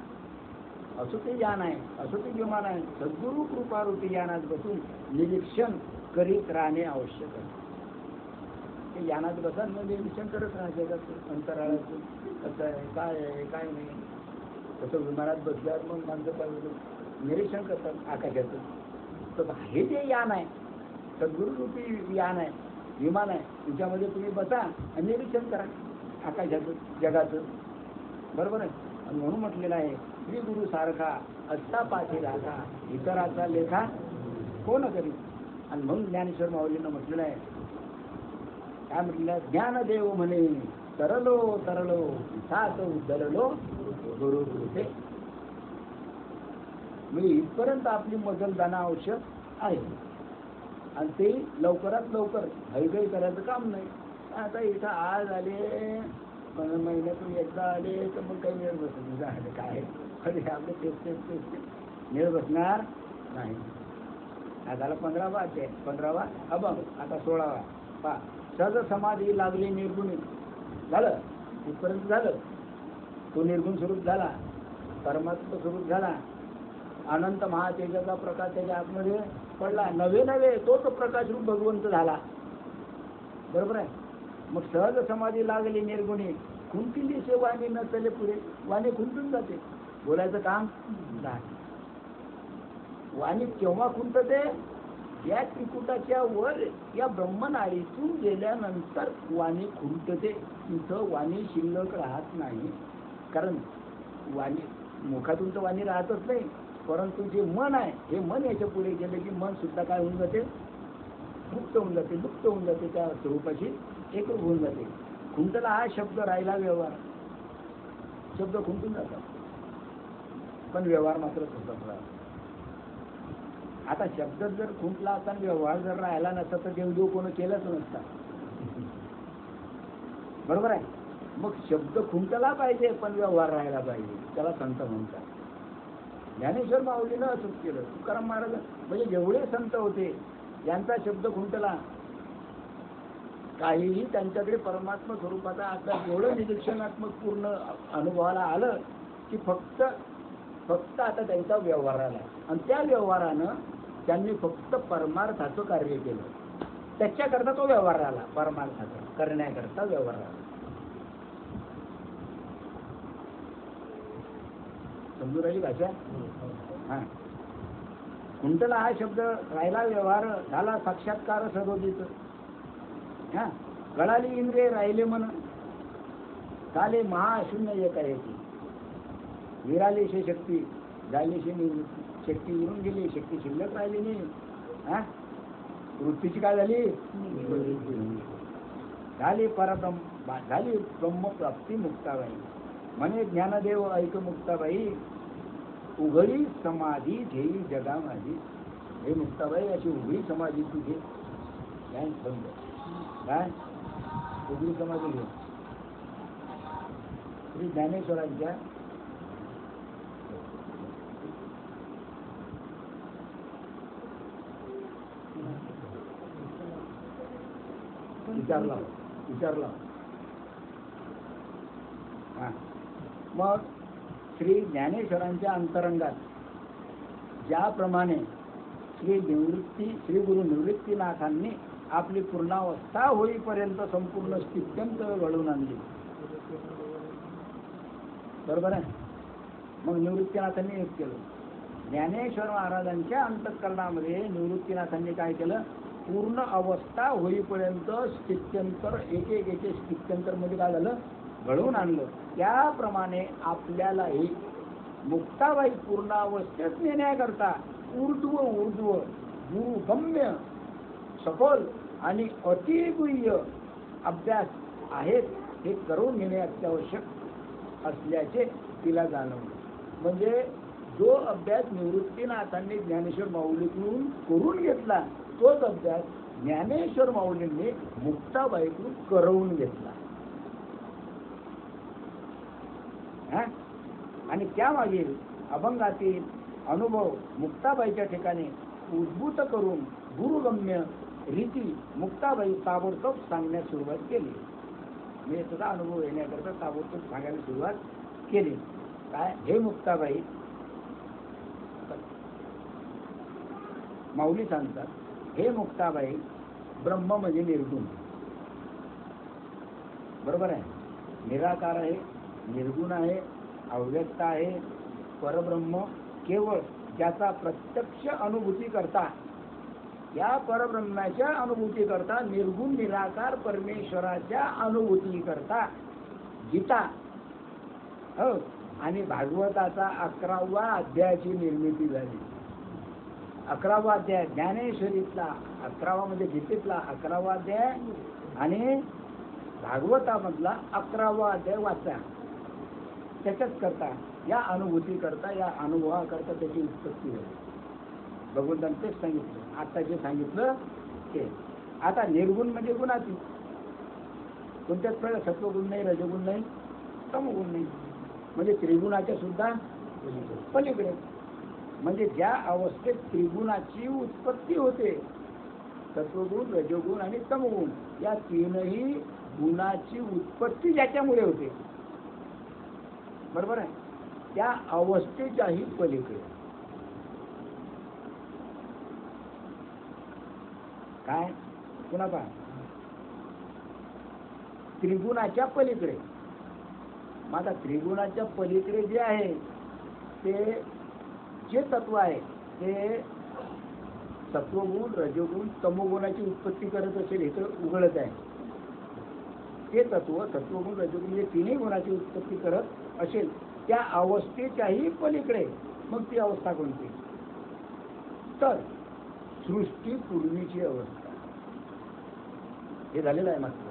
असो ते यान आहे, असो ते विमान आहे, सद्गुरु कृपारूपी यानात बसून निरीक्षण करीत राहणे आवश्यक आहे. ते यानात बसा, मग निरीक्षण करत राहा जगाचं, अंतराळाचं कसं आहे, काय आहे, काय नाही. तसं विमानात बसल्यावर मग माणसं काय निरीक्षण करतात आकाशाचं. तर हे जे यान आहे, सद्गुरूरूपी यान आहे, विमान आहे, तुमच्यामध्ये तुम्ही बसा आणि निरीक्षण करा आकाशाचं, जगाचं, बरोबर आहे. आणि म्हणून म्हटलेलं आहे, श्री गुरु सारखा असता पाठी राखा, इतराचा लेखा कोण करी. आणि म्हणून ज्ञानेश्वर माऊलींना म्हटलेलं आहे, काय म्हटलेलं आहे, ज्ञानदेव म्हणे तरलो, सात उद्धरलो गुरु कृपे. म्हणजे इथपर्यंत आपली मजल जाणं आवश्यक आहे. आणि ते लवकरात लवकर हैगई करायचं काम नाही. आता इथं आज आले, महिन्यातून एकदा आले तर मग काही वेळ बसत झाले काय अरे आपले तेच वेळ बसणार नाही. आता 15वा अध्याय, 15वा अभंग, आता 16वा पा सहज समाधी लागली निर्गुणी. झालं इथपर्यंत झालं. तो निर्गुण स्वरूप झाला, परमात्मा स्वरूप झाला, अनंत महातेजाचा प्रकाश त्याच्या आतमध्ये पडला, नवे तोच प्रकाश रूप भगवंत झाला. बरोबर आहे. मग सहज समाधी लागली निर्गुणी, खुंटिली से वाणी न चले पुढे. वाणी खुंटून जाते, बोलायचं काम नाही. वाणी केव्हा खुंटते? या त्रिकुटाच्या वर या ब्रह्मनाडीतून गेल्यानंतर वाणी खुंटते. तिथं वाणी शिल्लक राहत नाही. कारण वाणी मुखातून तर वाणी राहतच नाही, परंतु जे मन आहे हे मन याच्या पुढे गेले की मन सुद्धा काय होऊन जाते? मुक्त होऊन जाते, लुप्त होऊन जाते, त्या स्वरूपाशी एकरूप होऊन जाते. खुंटला हा शब्द राहिला व्यवहार. शब्द खुंटून जातात पण व्यवहार मात्र तसाच राहतो. आता शब्द जर खुंटला असता आणि व्यवहार जर राहिला नसता तर देवदेव कोण केलंच नसता. बरोबर आहे. मग शब्द खुंटला पाहिजे पण व्यवहार राहायला पाहिजे, त्याला संत म्हणतात. ज्ञानेश्वर माऊलीनं असंच केलं. तुकाराम महाराज म्हणजे जेवढे संत होते यांचा शब्द खुंटला, काहीही त्यांच्याकडे परमात्मा स्वरूपाचा आता एवढं निरीक्षणात्मक पूर्ण अनुभवाला आलं की फक्त आता त्यांचा व्यवहार आला. आणि त्या व्यवहारानं त्यांनी फक्त परमार्थाचं कार्य केलं. त्याच्याकरता तो व्यवहार आला, परमार्थाचा करण्याकरता व्यवहार आला. समजून राहिली भाषा? हा. कुंटला हा शब्द राहिला, व्यवहार झाला, साक्षात्कार सरोजीच. हा. गळाली इंद्रिय राहिले मन, झाले महाशून्य एकाएकी. विरालीशी शक्ती, झालीशी निवृत्ती. शक्ती येऊन गेली, शक्ती शिल्लक राहिली नाही. हा. वृत्तीची काय झाली? झाली परब्रह्म, झाली ब्रह्मप्राप्ती मुक्ताबाई. म्हणे ज्ञानदेव ऐक मुक्ताबाई, उघडी समाधी घेई जगा माझी. हे मुक्ताबाई अशी उघडी समाधी तुझे काय उघडी समाधी घे. श्री ज्ञानेश्वरांच्या विचारला. हा. मग श्री ज्ञानेश्वरांच्या अंतरंगात ज्याप्रमाणे श्री गुरु निवृत्तीनाथांनी आपली पूर्णावस्था होईपर्यंत संपूर्ण स्थित्यंत घडवून आणली. बरोबर आहे. मग निवृत्तीनाथांनी एक केलं. ज्ञानेश्वर महाराजांच्या अंतःकरणामध्ये निवृत्तीनाथांनी काय केलं? पूर्ण अवस्था होईपर्यंत स्थित्यंतर एक स्थित्यंतर मध्ये काय झालं? घडवून आणलं. त्याप्रमाणे आपल्यालाही मुक्ताबाई पूर्णावस्थेत नेण्याकरता ऊर्ध्व गुरुगम्य सखोल आणि अतिगुह्य अभ्यास आहेत हे करून घेणे अत्यावश्यक असल्याचे तिला जाणवलं. म्हणजे जो अभ्यास निवृत्तीनाथांनी ज्ञानेश्वर माऊलीकडून करून घेतला तोच अभ्यास ज्ञानेश्वर माऊलींनी मुक्ताबाईकडून करवून घेतला. आणि त्यामागील अभंगातील अनुभव मुक्ताबाईच्या ठिकाणी उद्भूत करून गुरुगम्य रीती मुक्ताबाई ताबडतोब सांगण्यास सुरुवात केली. मी सुद्धा अनुभव येण्याकरता ताबडतोब सांगायला सुरुवात केली. काय? हे मुक्ताबाई, माऊली सांगतात, हे मुक्ताबाई, ब्रह्म म्हणजे निर्गुण. बरोबर आहे. निराकार आहे, निर्गुण आहे, अव्यक्त आहे. परब्रह्म केवळ ज्याचा प्रत्यक्ष अनुभूती करता, या परब्रह्माच्या अनुभूती करता, निर्गुण निराकार परमेश्वराच्या अनुभूती करता गीता हो आणि भागवताचा 11वा अध्यायाची निर्मिती झाली. 11वा अध्याय ज्ञानेश्वरीतला, 11वा म्हणजे गीतेतला 11वा अध्याय आणि भागवतामधला 11वा अध्याय वाचा. त्याच्याच करता या अनुभूती करता, या अनुभवाकरता त्याची उत्पत्ती होते. भगवंतांनी तेच सांगितलं, आता जे सांगितलं ते. आता निर्गुण म्हणजे गुणातीत. कोणत्याच प्रकारे सत्वगुण नाही, रजगुण नाही, तमगुण नाही, म्हणजे त्रिगुणाच्या सुद्धा पलीकडे. म्हणजे ज्या अवस्थेत त्रिगुणाची उत्पत्ती होते, सत्वगुण, रजोगुण आणि तमगुण या तीनही गुणाची उत्पत्ती ज्याच्यामुळे होते, बरोबर आहे, त्या अवस्थेच्याही पलीकडे. काय पुन्हा पहा, त्रिगुणाच्या पलीकडे. मग आता त्रिगुणाच्या पलीकडे जे आहे ते जे तत्व आहे ते सत्वगुण, रजोगुण, तमोगुणाची उत्पत्ती करत असेल, हे तर उघडच आहे. ते तत्व सत्वगुण, रजोगुण हे तीनही गुणाची उत्पत्ती करत असेल, त्या अवस्थेच्याही पलीकडे मग ती अवस्था कोणती? तर सृष्टीपूर्वीची अवस्था हे झालेलं आहे. मात्र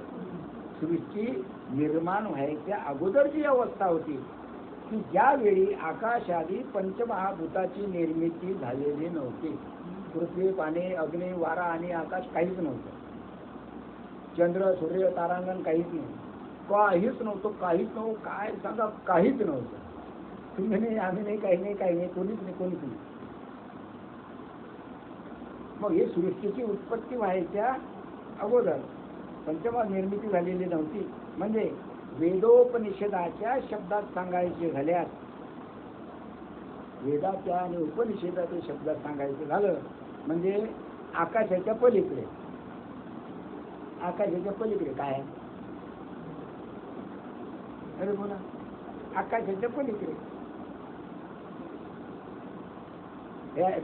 सृष्टी निर्माण व्हायच्या अगोदर जी अवस्था होती, की ज्यावेळी आकाशादी पंचमहाभूताची निर्मिती झालेली नव्हती. पृथ्वी, पाणी, अग्नी, वारा आणि आकाश काहीच नव्हतं. चंद्र, सूर्य, तारांगण काहीच नाही, काहीच नव्हतं. काहीच नव्हतं काय सांगा, काहीच नव्हतं. तुम्ही नाही, आम्ही नाही, काही नाही, काही नाही, कोणीच नाही, कोणीच नाही. मग हे सृष्टीची उत्पत्ती व्हायच्या अगोदर पंचमहा निर्मिती झालेली नव्हती. म्हणजे वेदोपनिषदाच्या शब्दात सांगायचे झाल्यास, वेदाच्या आणि उपनिषदाच्या शब्दात सांगायचं झालं म्हणजे आकाशाच्या पलीकडे. आकाशाच्या पलीकडे काय आहे? अरे बोला, आकाशाच्या पलीकडे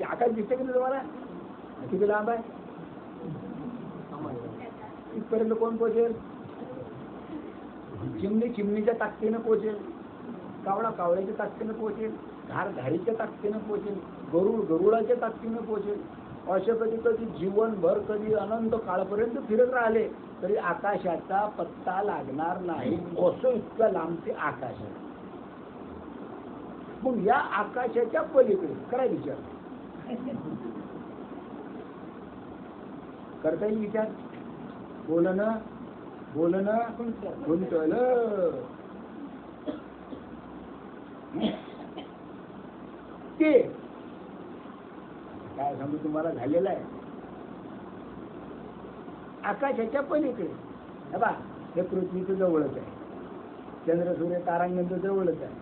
आकाश दिसते की नाही तुम्हाला? किती लांब आहे? इथपर्यंत कोण पोचेल? चिमणी चिमणीच्या ताकदीनं पोचेल, कावळा कावळ्याच्या ताकदीनं पोचेल, घार घारीच्या ताकदीनं पोचेल, गरुड गरुडाच्या ताकदीनं पोचेल. अशा कधी कधी जीवनभर, कधी अनंत काळपर्यंत फिरत राहिले तरी आकाशाचा पत्ता लागणार नाही. असं इतकं लांब ते आकाश आहे. मग या आकाशाच्या पलीकडे कराय विचार करता येईल विचार? बोलणं गुंतलं ते काय सांगू तुम्हाला, झालेलं आहे आकाशाच्या पलीकडे. बा, हे पृथ्वीचं जवळच आहे, चंद्र, सूर्य, तारांगण तर जवळच आहे,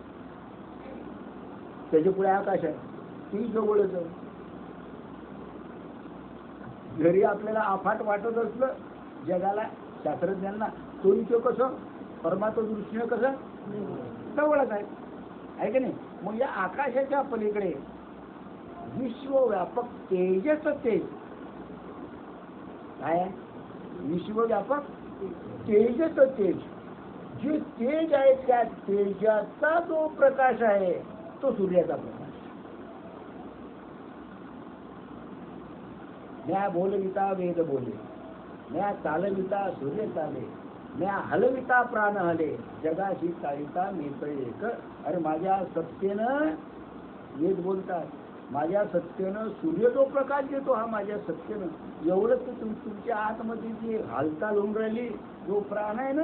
त्याच्या पुढे आकाश आहे, ती जवळच आहे. घरी आपल्याला अफाट वाटत असलं जगाला, शास्त्रज्ञांना, तो इथे कसं परमात्मा दृष्टीनं कसं जवळच आहे की नाही? मग या आकाशाच्या पलीकडे विश्वव्यापक तेजच तेज काय आहे? विश्वव्यापक तेजच तेज. जे तेज आहे त्या तेजाचा जो प्रकाश आहे तो सूर्याचा प्रकाश. म्या बोलविता वेद बोले, म्या चालविता सूर्य चाले, म्या हलविता प्राण हले, जगाशी काळिता मेतळे एक. अरे माझ्या सत्तेनं वेद बोलतात, माझ्या सत्तेनं सूर्य जो प्रकाश देतो हा माझ्या सत्तेनं. एवढंच तर तुमच्या आतमध्ये जी हालचाल होऊन राहिली, जो प्राण आहे ना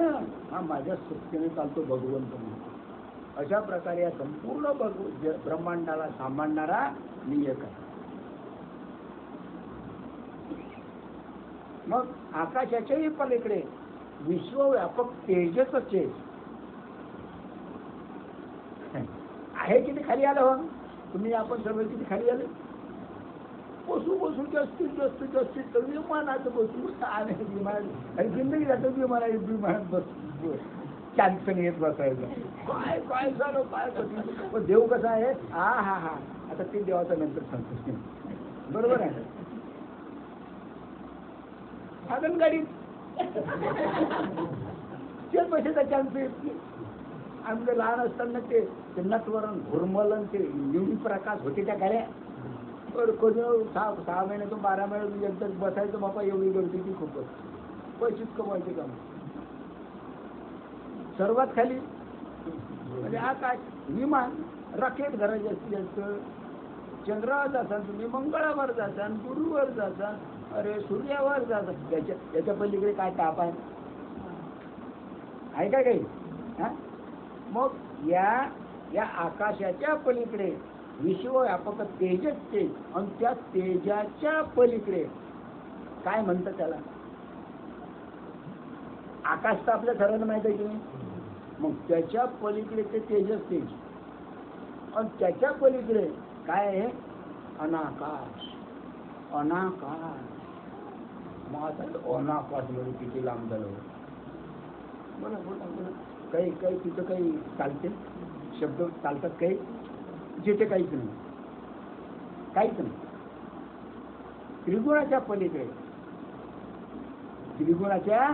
हा माझ्या सत्तेने चालतो, भगवंत म्हणतो. अशा प्रकारे या संपूर्ण ब्रह्मांडाला सांभाळणारा मी एक आहे. मग आकाशाच्याही पलीकडे विश्वव्यापक तेजच तेज आहे. किती खाली आलं हो तुम्ही? आपण सर्व किती खाली आले? बसू बसू जास्तीत विमानाचं बसू विमान, आणि जिंदगी जातो विमानात बस कॅन्सन येत बसायचं. काय काय झालं, काय पण देव कसा आहे? हा हा हा, आता ते देवाचा नंतर सांगतो, बरोबर आहे. साधन गाडी ते पैशाचा चान्स येत नाही. आमचं लहान असताना ते नटवरण घुरमलन ते युवी प्रकाश होते त्या गाड्या, तर कधी 6 महिन्यातून 12 महिन्यातून एकदा बसायचं. बापा एवढी गर्दी ती खूपच, पैसेच कमवायचे काम. सर्वात खाली म्हणजे आकाश विमान, रॉकेट घरा जास्तीत जास्त चंद्रावर जासान, तुम्ही मंगळावर जासान, गुरुवर जासान, अरे सूर्यावर जासान. त्याच्या पलीकडे काय ताप आहे का काही? हा, मग या आकाशाच्या पलीकडे विश्वव्यापक तेजच तेज, आणि त्या तेजाच्या पलीकडे काय म्हणतात त्याला? आकाश तर आपल्या सर्वांना माहित आहे की नाही? मग त्याच्या पलीकडे ते तेजस तेज, आणि त्याच्या पलीकडे काय आहे? अनाकाश. अनाकाश. मग आता अनाकाश मध्ये किती लांब झालं? बोला बोला बोला. काही काही तिथं काही चालते शब्द चालतात काही, जिथे काहीच नाही, काहीच नाही. त्रिगुणाच्या पलीकडे, त्रिगुणाच्या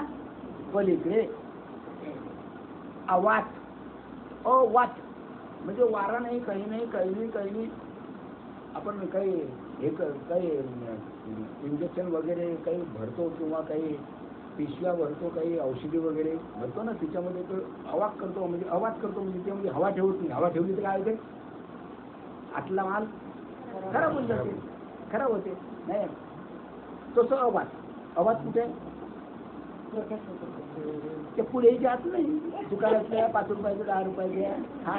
पलीकडे अवात. अवात म्हणजे वारा नाही, काही नाही, काही नाही, काही नाही. आपण काही हे काही इंजेक्शन वगैरे काही भरतो किंवा काही पिशव्या भरतो, काही औषधी वगैरे भरतो ना, तिच्यामध्ये तो अवाक करतो, म्हणजे अवात करतो, म्हणजे त्यामध्ये हवा ठेवत नाही. हवा ठेवली तर काय होते? आतला माल खराब होऊन जाते, खराब होते. नाही तसं अवात. अवात कुठे? ते पुढे जात नाही. दुकानातल्या 5 रुपयाचे 10 रुपयाचे. हा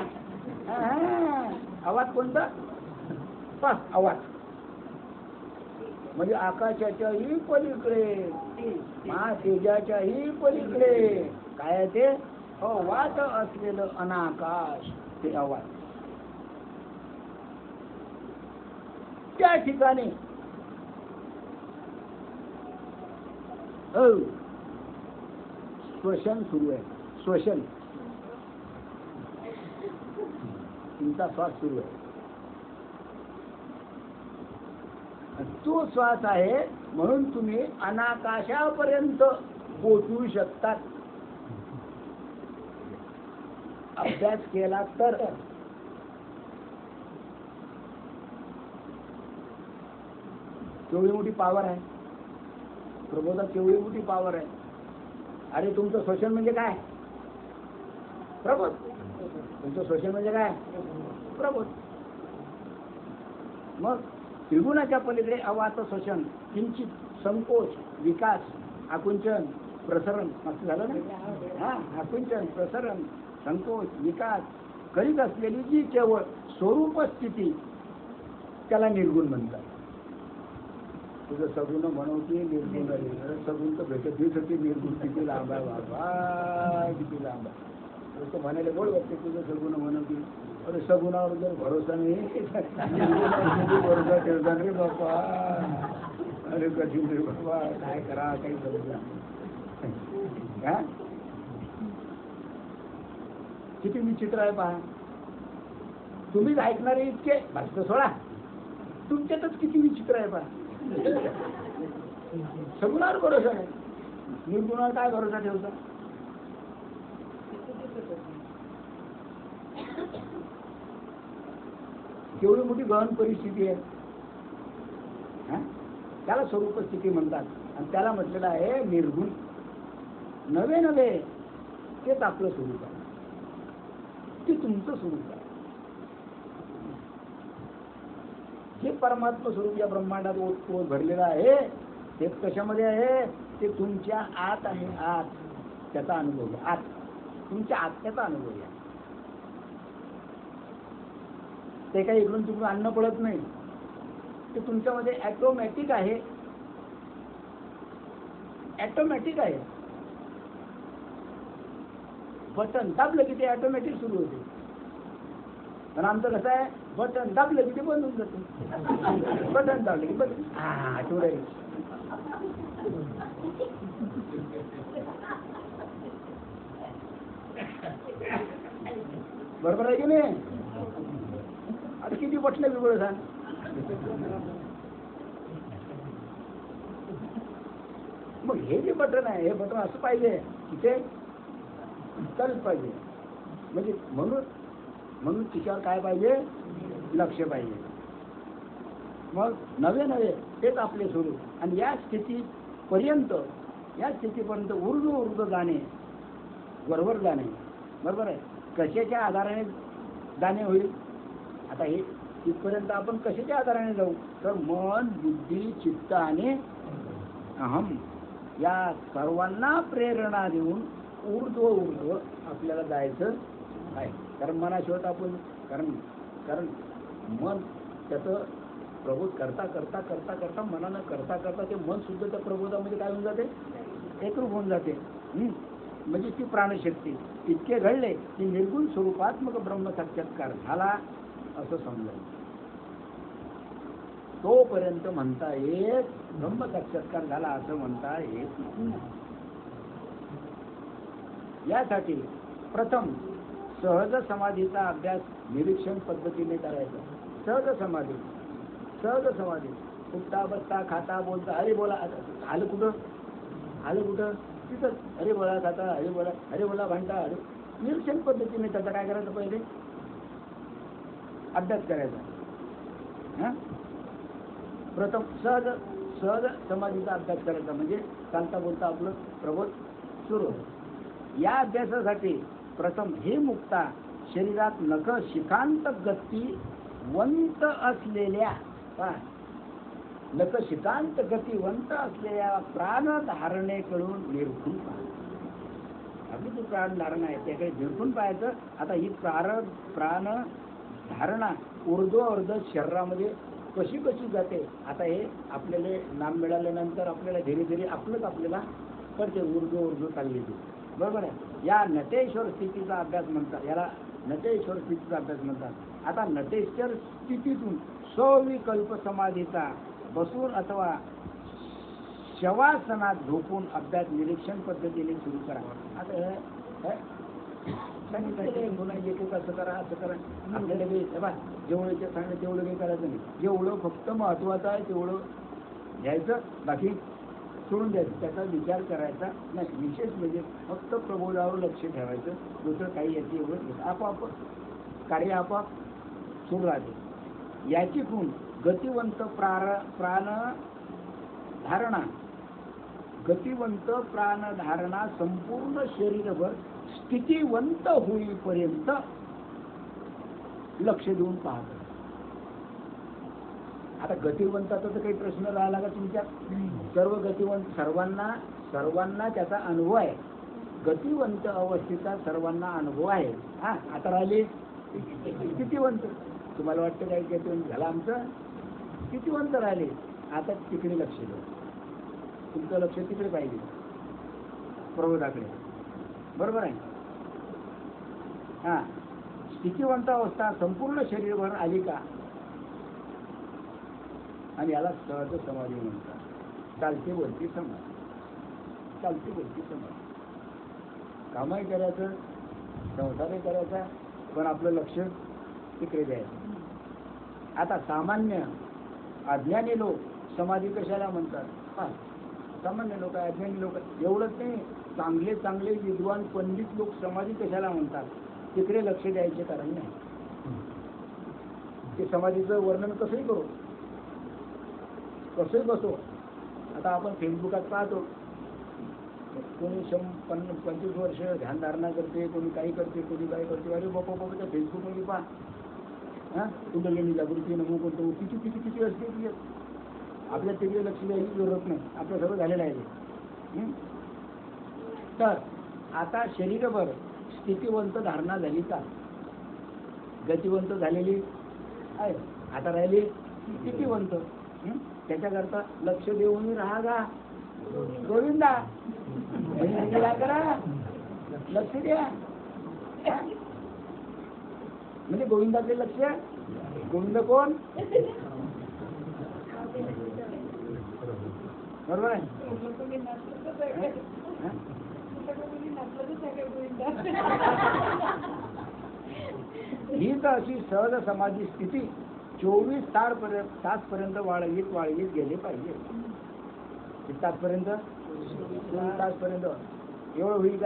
अवात कोणता? पास अवात म्हणजे आकाशाच्याही पलीकडे, तेजाच्याही पलीकडे काय आहे ते? अवात असलेलं अनाकाश, ते अवात. त्या ठिकाणी श्वसन सुरू आहे. श्वसन, तुमचा श्वास सुरू आहे. तो श्वास आहे म्हणून तुम्ही अनाकाशापर्यंत पोहोचू शकतात, अभ्यास केला तर. केवढी मोठी पावर आहे प्रबोधात, केवढी मोठी पावर आहे. अरे तुमचं श्वसन म्हणजे काय? प्रबोध. तुमचं श्वसन म्हणजे काय? प्रबोध. मग त्रिगुणाच्या पलीकडे अवात श्वसन, किंचित संकोच, विकास, आकुंचन, प्रसरण. मस्त झालं ना? हा, आकुंचन, प्रसरण, संकोच, विकास करीत असलेली जी केवळ स्वरूप स्थिती, त्याला निर्गुण म्हणतात. तुझं सगुण म्हणू की निर्गुण आहे? सगुण तर भेटत होती, निर्गुण किती लांब आहे बाबा, किती लांब आहे. तसं म्हणायला बोल वाटते, तुझं सगुण म्हणू की. अरे सगुणावर जर भरोसा नाही, भरोसा ठेवता रे बाबा. अरे कधी रे बाबा, काय करा, काही समजा. किती विचित्र आहे पहा. तुम्हीच ऐकणारे इतके भाषण सोडा, तुमच्यातच किती विचित्र आहे पहा. सगुणावर भरोसा नाही, निर्गुणावर काय भरोसा ठेवता? केवढी मोठी गहन परिस्थिती आहे. त्याला स्वरूप स्थिती म्हणतात, आणि त्याला म्हटलेलं आहे निर्गुण. नवे नवे तेच आपलं स्वरूप आहे, ते तुमचं स्वरूप आहे. जे परमात्मा स्वरूप या ब्रह्मांडात ओत भरलेलं आहे, ते कशामध्ये आहे? ते तुमच्या आत आहे. आत त्याचा अनुभव आहे. आत तुमच्या आत त्याचा अनुभव आहे. ते काही इकडून तिकडून अन्न पडत नाही, ते तुमच्यामध्ये ऑटोमॅटिक आहे. ऑटोमॅटिक आहे. बटन दाबलं की ते ऑटोमॅटिक सुरू होते. पण आमचं कसं आहे, बटन दाबलं की ते बंद होऊन जाते. बटन दाबलं की बंद. हा थोडं बरोबर आहे की नाही? आता किती बटणं वेगळं सांग. मग हे जे बटन आहे, हे बटन असं पाहिजे, तिथे चालच पाहिजे. म्हणजे म्हणून तिच्यावर काय पाहिजे? लक्ष पाहिजे. मग नवे नवे तेच आपले स्वरूप. आणि या स्थितीपर्यंत ऊर्ध्व जाणे, वरवर जाणे. बरोबर आहे. कशाच्या आधाराने जाणे होईल? आता हे तिथपर्यंत आपण कशाच्या आधाराने जाऊ? तर मन, बुद्धी, चित्त आणि अहम या सर्वांना प्रेरणा देऊन ऊर्ध्व आपल्याला जायचं आहे. कारण मनाशिवाय आपण कारण मन त्याचं प्रबोध करता मनानं करता ते मन सुद्धा त्या प्रबोधामध्ये काय होऊन जाते? एकरूप होऊन जाते. म्हणजे ती प्राणशक्ती इतके घडले की निर्गुण स्वरूपात्मक ब्रह्म साक्षात्कार झाला असं समजायचं. तोपर्यंत म्हणता येत ब्रह्म साक्षात्कार झाला असं म्हणता येत नाही. यासाठी प्रथम सहज समाधीचा अभ्यास निरीक्षण पद्धतीने करायचा. सहज समाधी उठता बसता खाता बोलता अरे बोला आलं कुठं तिथं अरे बोला खाता अरे बोला भांडता निरीक्षण पद्धतीने त्याचा काय करायचं? पहिले अभ्यास करायचा. प्रथम सहज समाधीचा अभ्यास करायचा म्हणजे चालता बोलता आपलं प्रबोध सुरू. या अभ्यासासाठी प्रथम हे मुक्ता शरीरात नख शिखांत गतिवंत असलेल्या प्राणधारणेकडून निरखून पाहायचं. आपली जी प्राणधारणा आहे त्याकडे निरखून पाहायचं. आता ही प्राणधारणा ऊर्ध्व शरीरामध्ये कशी जाते? आता हे आपल्याला नाम मिळाल्यानंतर आपल्याला धीरे धीरे आपल्याला कळते ऊर्ध्व चालली ती. बरोबर आहे. या नटेश्वर स्थितीचा अभ्यास म्हणतात. याला नटेश्वर स्थितीचा अभ्यास म्हणतात. आता नटेश्वर स्थितीतून सविकल्प समाधीचा बसून अथवा शवासनात झोपून अभ्यास निरीक्षण पद्धतीने सुरू करा. आता असं करा आपल्याला जेवढं सांगणं तेवढं काही करायचं नाही. जेवढं फक्त महत्वाचं आहे तेवढं घ्यायचं, बाकी सोडून द्यायचं. त्याचा विचार करायचा नाही. विशेष म्हणजे फक्त प्रबोधावर लक्ष ठेवायचं. दुसरं काही याची एवढं आपोआप कार्य आपोआप सुरू राहते. याची खूण गतिवंत प्राणधारणा संपूर्ण शरीरभर स्थितिवंत होईपर्यंत लक्ष देऊन पाहतो. आता गतिवंताचा तर काही प्रश्न राहिला का तुमच्या? सर्व गतिवंत सर्वांना त्याचा अनुभव आहे. गतिवंत अवस्थेचा सर्वांना अनुभव आहे. आता राहिले स्थितिवंत. तुम्हाला वाटतं काय गतिवंत झालं आमचं? स्थितिवंत राहिले. आता तिकडे लक्ष द्या. तुमचं लक्ष तिकडे पाहिजे, प्रबोधाकडे. बरोबर आहे. स्थितिवंत अवस्था संपूर्ण शरीरभर आली का? आणि याला सहज समाधी म्हणतात. चालती बोलती समाधी. कामही करायचं, संसारही करायचा, पण आपलं लक्ष तिकडे द्यायचं. आता सामान्य अज्ञानी लोक समाधी कशाला म्हणतात? सामान्य लोक, अज्ञानी लोक एवढंच नाही, चांगले विद्वान पंडित लोक समाधी कशाला म्हणतात? तिकडे लक्ष द्यायचे कारण नाही. ते समाधीचं वर्णन कसंही करू, कसंही बसो. आता आपण फेसबुकात पाहतो, कोणी 25 वर्ष ध्यानधारणा करते, कोणी काही करते, कोणी काय करते. अरे बापा त्या फेसबुकमध्ये पहा, कुंडलिनी जागृती नमो करतो, किती असते ती. आपल्या तिकडे लक्ष द्यायची जरूरत नाही. आपलं सगळं झालेलं आहे ते. तर आता शरीरभर स्थितिवंत धारणा झाली का? गतिवंत झालेली आहे. आता राहिली स्थितिवंत. त्याच्याकरता लक्ष देऊन राहा का गोविंदा? करा, लक्ष द्या. म्हणजे गोविंदाचे लक्ष. गोविंद कोण? बरोबर आहे. हीच अशी सहज समाधी स्थिती 24 तासपर्यंत वाढवीत गेले पाहिजे. किती तासपर्यंत? 24 तासपर्यंत. एवढं होईल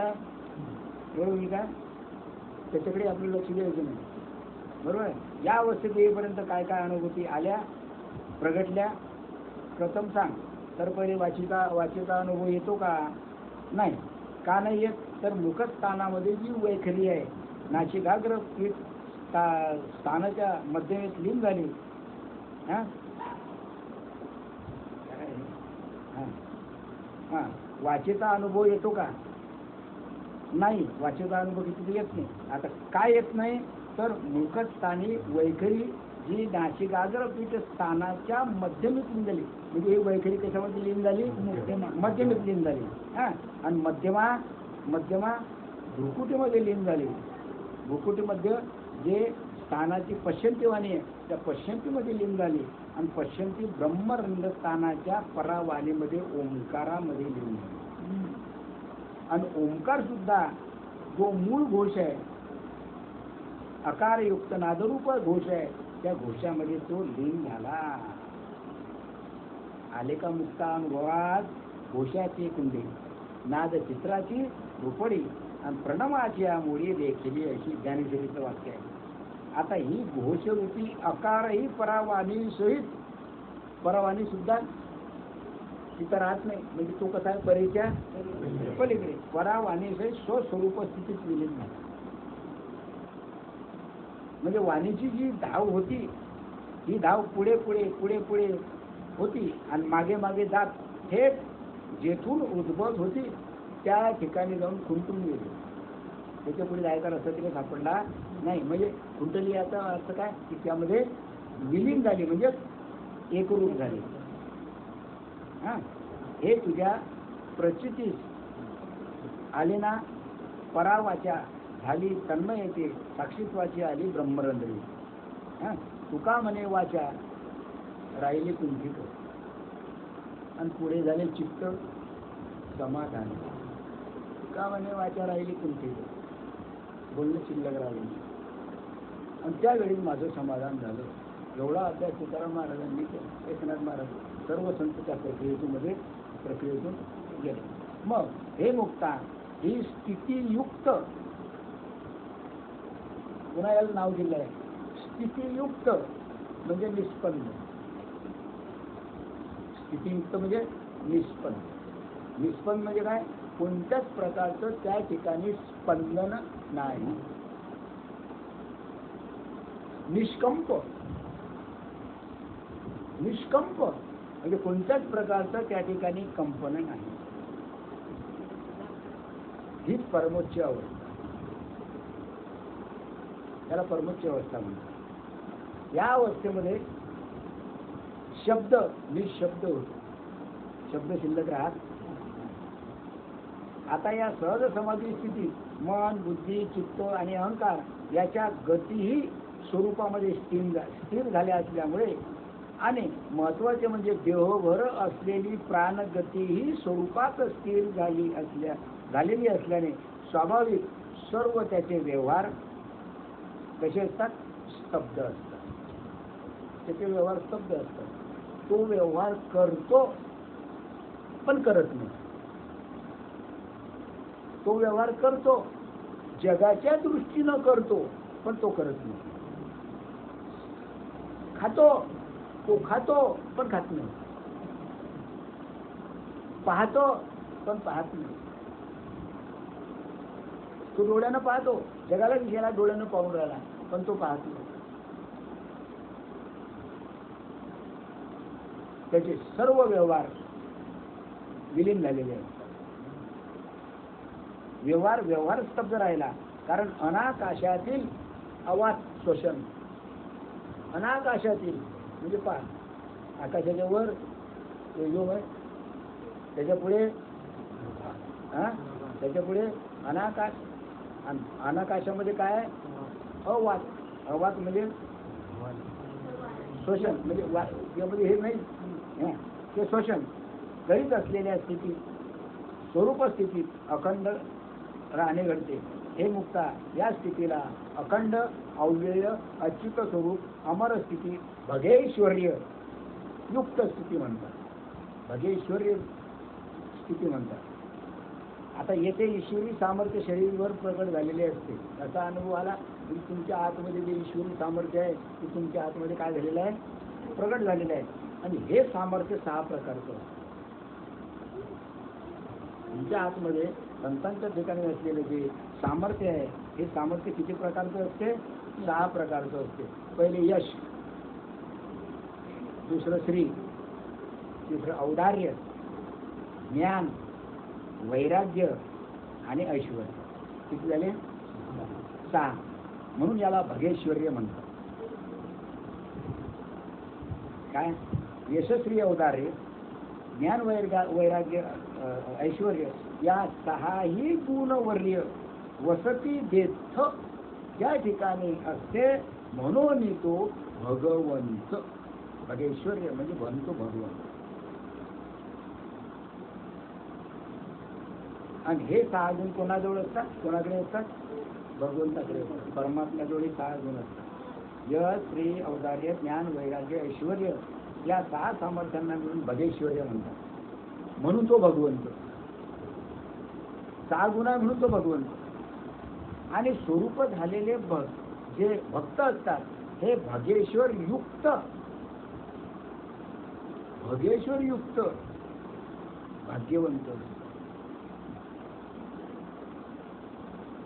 का? त्याच्याकडे आपलं लक्ष द्यायचं नाही. बरोबर आहे. या अवस्थेत येईपर्यंत काय काय अनुभूती आल्या, प्रगटल्या? प्रथम सांग. तर पहिले वाचीचा अनुभव येतो का? नाही. का नाही येत? तर मुखस्थानामध्ये जी वैखरी आहे, नासिकाग्र पीठ स्थानाच्या मध्यमेत लीन झाली. हां हां हां वाचेचा अनुभव येतो का? नाही, वाचेचा अनुभव किती येत नाही. आता काय येत नाही तर मुखस्थानी वैखरी जी नाशिकाग्र पीठ स्थानाच्या मध्यमेत लीन झाली. म्हणजे ही वैखरी कशामध्ये लीन झाली? मध्यमेत लीन झाली. हां आणि मध्यमा भ्रुकुटीमध्ये लीन झाली. भ्रुकुटीमध्ये जे स्थानाची पश्यंती वाणी आहे त्या पश्यंतीमध्ये लीन झाली आणि पश्यंती ब्रह्मरंध्र स्थानाच्या परावाणीमध्ये ओंकारामध्ये लीन झाली. आणि ओंकार सुद्धा जो मूळ घोष आहे, अकारयुक्त नादरूप घोष आहे, त्या घोषामध्ये तो लीन झाला. आले का मुक्ता अनुभवात घोषाची कुंडी, नाद चित्राची रुपडी आणि प्रणवाची मुळी देखील अशी ज्ञानेश्वरीचं वाक्य आहे. आता ही घोषरूपी अकार ही परावाणी सहित, परावाणी सुद्धा तिथं राहत नाही. म्हणजे तो कसा आहे? परीच्या पलीकडे परावाणी सहित स्वस्वरूप स्थितीत विलीन नाही. म्हणजे वाणीची जी धाव होती ही धाव पुढे पुढे पुढे पुढे होती आणि मागे मागे जात थेट जेथून उद्भवत होती त्या ठिकाणी जाऊन खुंटून गेली. त्याच्या पुढे जायचा रस्ता तिला सापडला नाही. म्हणजे खुंटली याचा अर्थ काय की त्यामध्ये विलीन झाली, म्हणजे एकरूप झाली. हां हे तुझ्या प्रचितीस आले ना. परावाच्या झाली तन्मयते, साक्षीत्वाची आली ब्रह्मरंध्री. हां तुका म्हणे वाचा राहिली कुंठित आणि पुढे झाले चित्त समाधान. तुका म्हणे वाचा राहिली कुंठित, बोलणं शिल्लक राहिली. आणि त्यावेळी माझं समाधान झालं. एवढा अभ्यास तुकाराम महाराजांनी केला. एकनाथ महाराज सर्व संत त्या प्रक्रियेतून गेले. मग हे मुक्ता ही स्थितीयुक्त, पुन्हा याला नाव दिलं आहे स्थितीयुक्त म्हणजे निष्पन्न. स्थितीयुक्त म्हणजे निष्पन्न. निष्पन्न म्हणजे काय? कोणत्याच प्रकारचं त्या ठिकाणी स्पंदन नाही. निष्कंप, निष्कंप म्हणजे कोणत्याच प्रकारचं त्या ठिकाणी कंपन नाही. ही परमोच्च अवस्था, त्याला परमोच्च अवस्था म्हणतात. या अवस्थेमध्ये शब्द निशब्द होतो, शब्द शिल्लक राहत. आता या सहज समाधी स्थितीत मन, बुद्धी, चित्त आणि अहंकार याच्या गतीही स्वरूपामध्ये स्थिर झाल्या असल्यामुळे आणि महत्वाचे म्हणजे देहभर असलेली प्राणगतीही स्वरूपात स्थिर झालेली असल्याने स्वाभाविक सर्व त्याचे व्यवहार कसे असतात? स्तब्ध असतात. त्याचे व्यवहार स्तब्ध असतात. तो व्यवहार करतो पण करत नाही. तो व्यवहार करतो, जगाच्या दृष्टीनं करतो पण तो करत नाही. खातो, तो खातो पण खात नाही. पाहतो पण पाहत नाही. तो डोळ्यानं पाहतो, जगाला दिसायला डोळ्यानं पाहून राहिला पण तो पाहत नाही. त्याचे सर्व व्यवहार विलीन झालेले आहेत. व्यवहार स्तब्ध राहिला. कारण अनाकाशातील अवात श्वसन, अनाकाशातील म्हणजे पहा आकाशाच्या वर जो आहे त्याच्या पुढे अनाकाश. अनाकाशामध्ये काय आहे? अवात. अवात म्हणजे श्वसन, म्हणजे त्यामध्ये हे नाही, ते श्वसन घरीच असलेल्या स्थितीत, स्वरूप स्थितीत अखंड राहणे घडते. हे मुक्ता या स्थितीला अखंड अव्यय अच्युत स्वरूप अमर स्थिती भगेश्वर्य युक्त स्थिती म्हणतात. भगेश्वर्य स्थिती म्हणतात. आता येथे ईश्वरी सामर्थ्य शरीरवर प्रकट झालेले असते. त्याचा अनुभव आला की तुमच्या आतमध्ये जे ईश्वरी सामर्थ्य आहे ते तुमच्या आतमध्ये काय झालेलं आहे? प्रकट झालेलं आहे. आणि हे सामर्थ्य 6 प्रकारचं असतं. तुमच्या आतमध्ये संतांच्या ठिकाणी असलेलं जे सामर्थ्य आहे हे सामर्थ्य किती प्रकारचं असते? 6 प्रकारचं असते. पहिले यश, दुसरं श्री, तिसरं औदार्य, ज्ञान, वैराग्य आणि ऐश्वर्य. किती झाले? 6. म्हणून याला भगेश्वर्य म्हणतात. काय? यशस्वी औदार्य, ज्ञान, वैराग्य, ऐश्वर्य या 6ही गुणवर्य वसती देथ त्या ठिकाणी असते, म्हणून तो भगवंत. भगेश्वर्य म्हणजे बनतो भगवंत. आणि हे 6 गुण कोणाजवळ असतात? कोणाकडे असतात? भगवंताकडे. परमात्म्याजवळ 6 गुण असतात. यश, श्री, औदार्य, ज्ञान, वैराग्य, ऐश्वर्य या 6 सामर्थ्यांना मिळून भगेश्वर्य म्हणतात. म्हणून तो भगवंत. 6 गुण म्हणून तो भगवंत. आणि स्वरूप झालेले जे भक्त असतात हे भगेश्वर युक्त, भगेश्वर युक्त भाग्यवंत,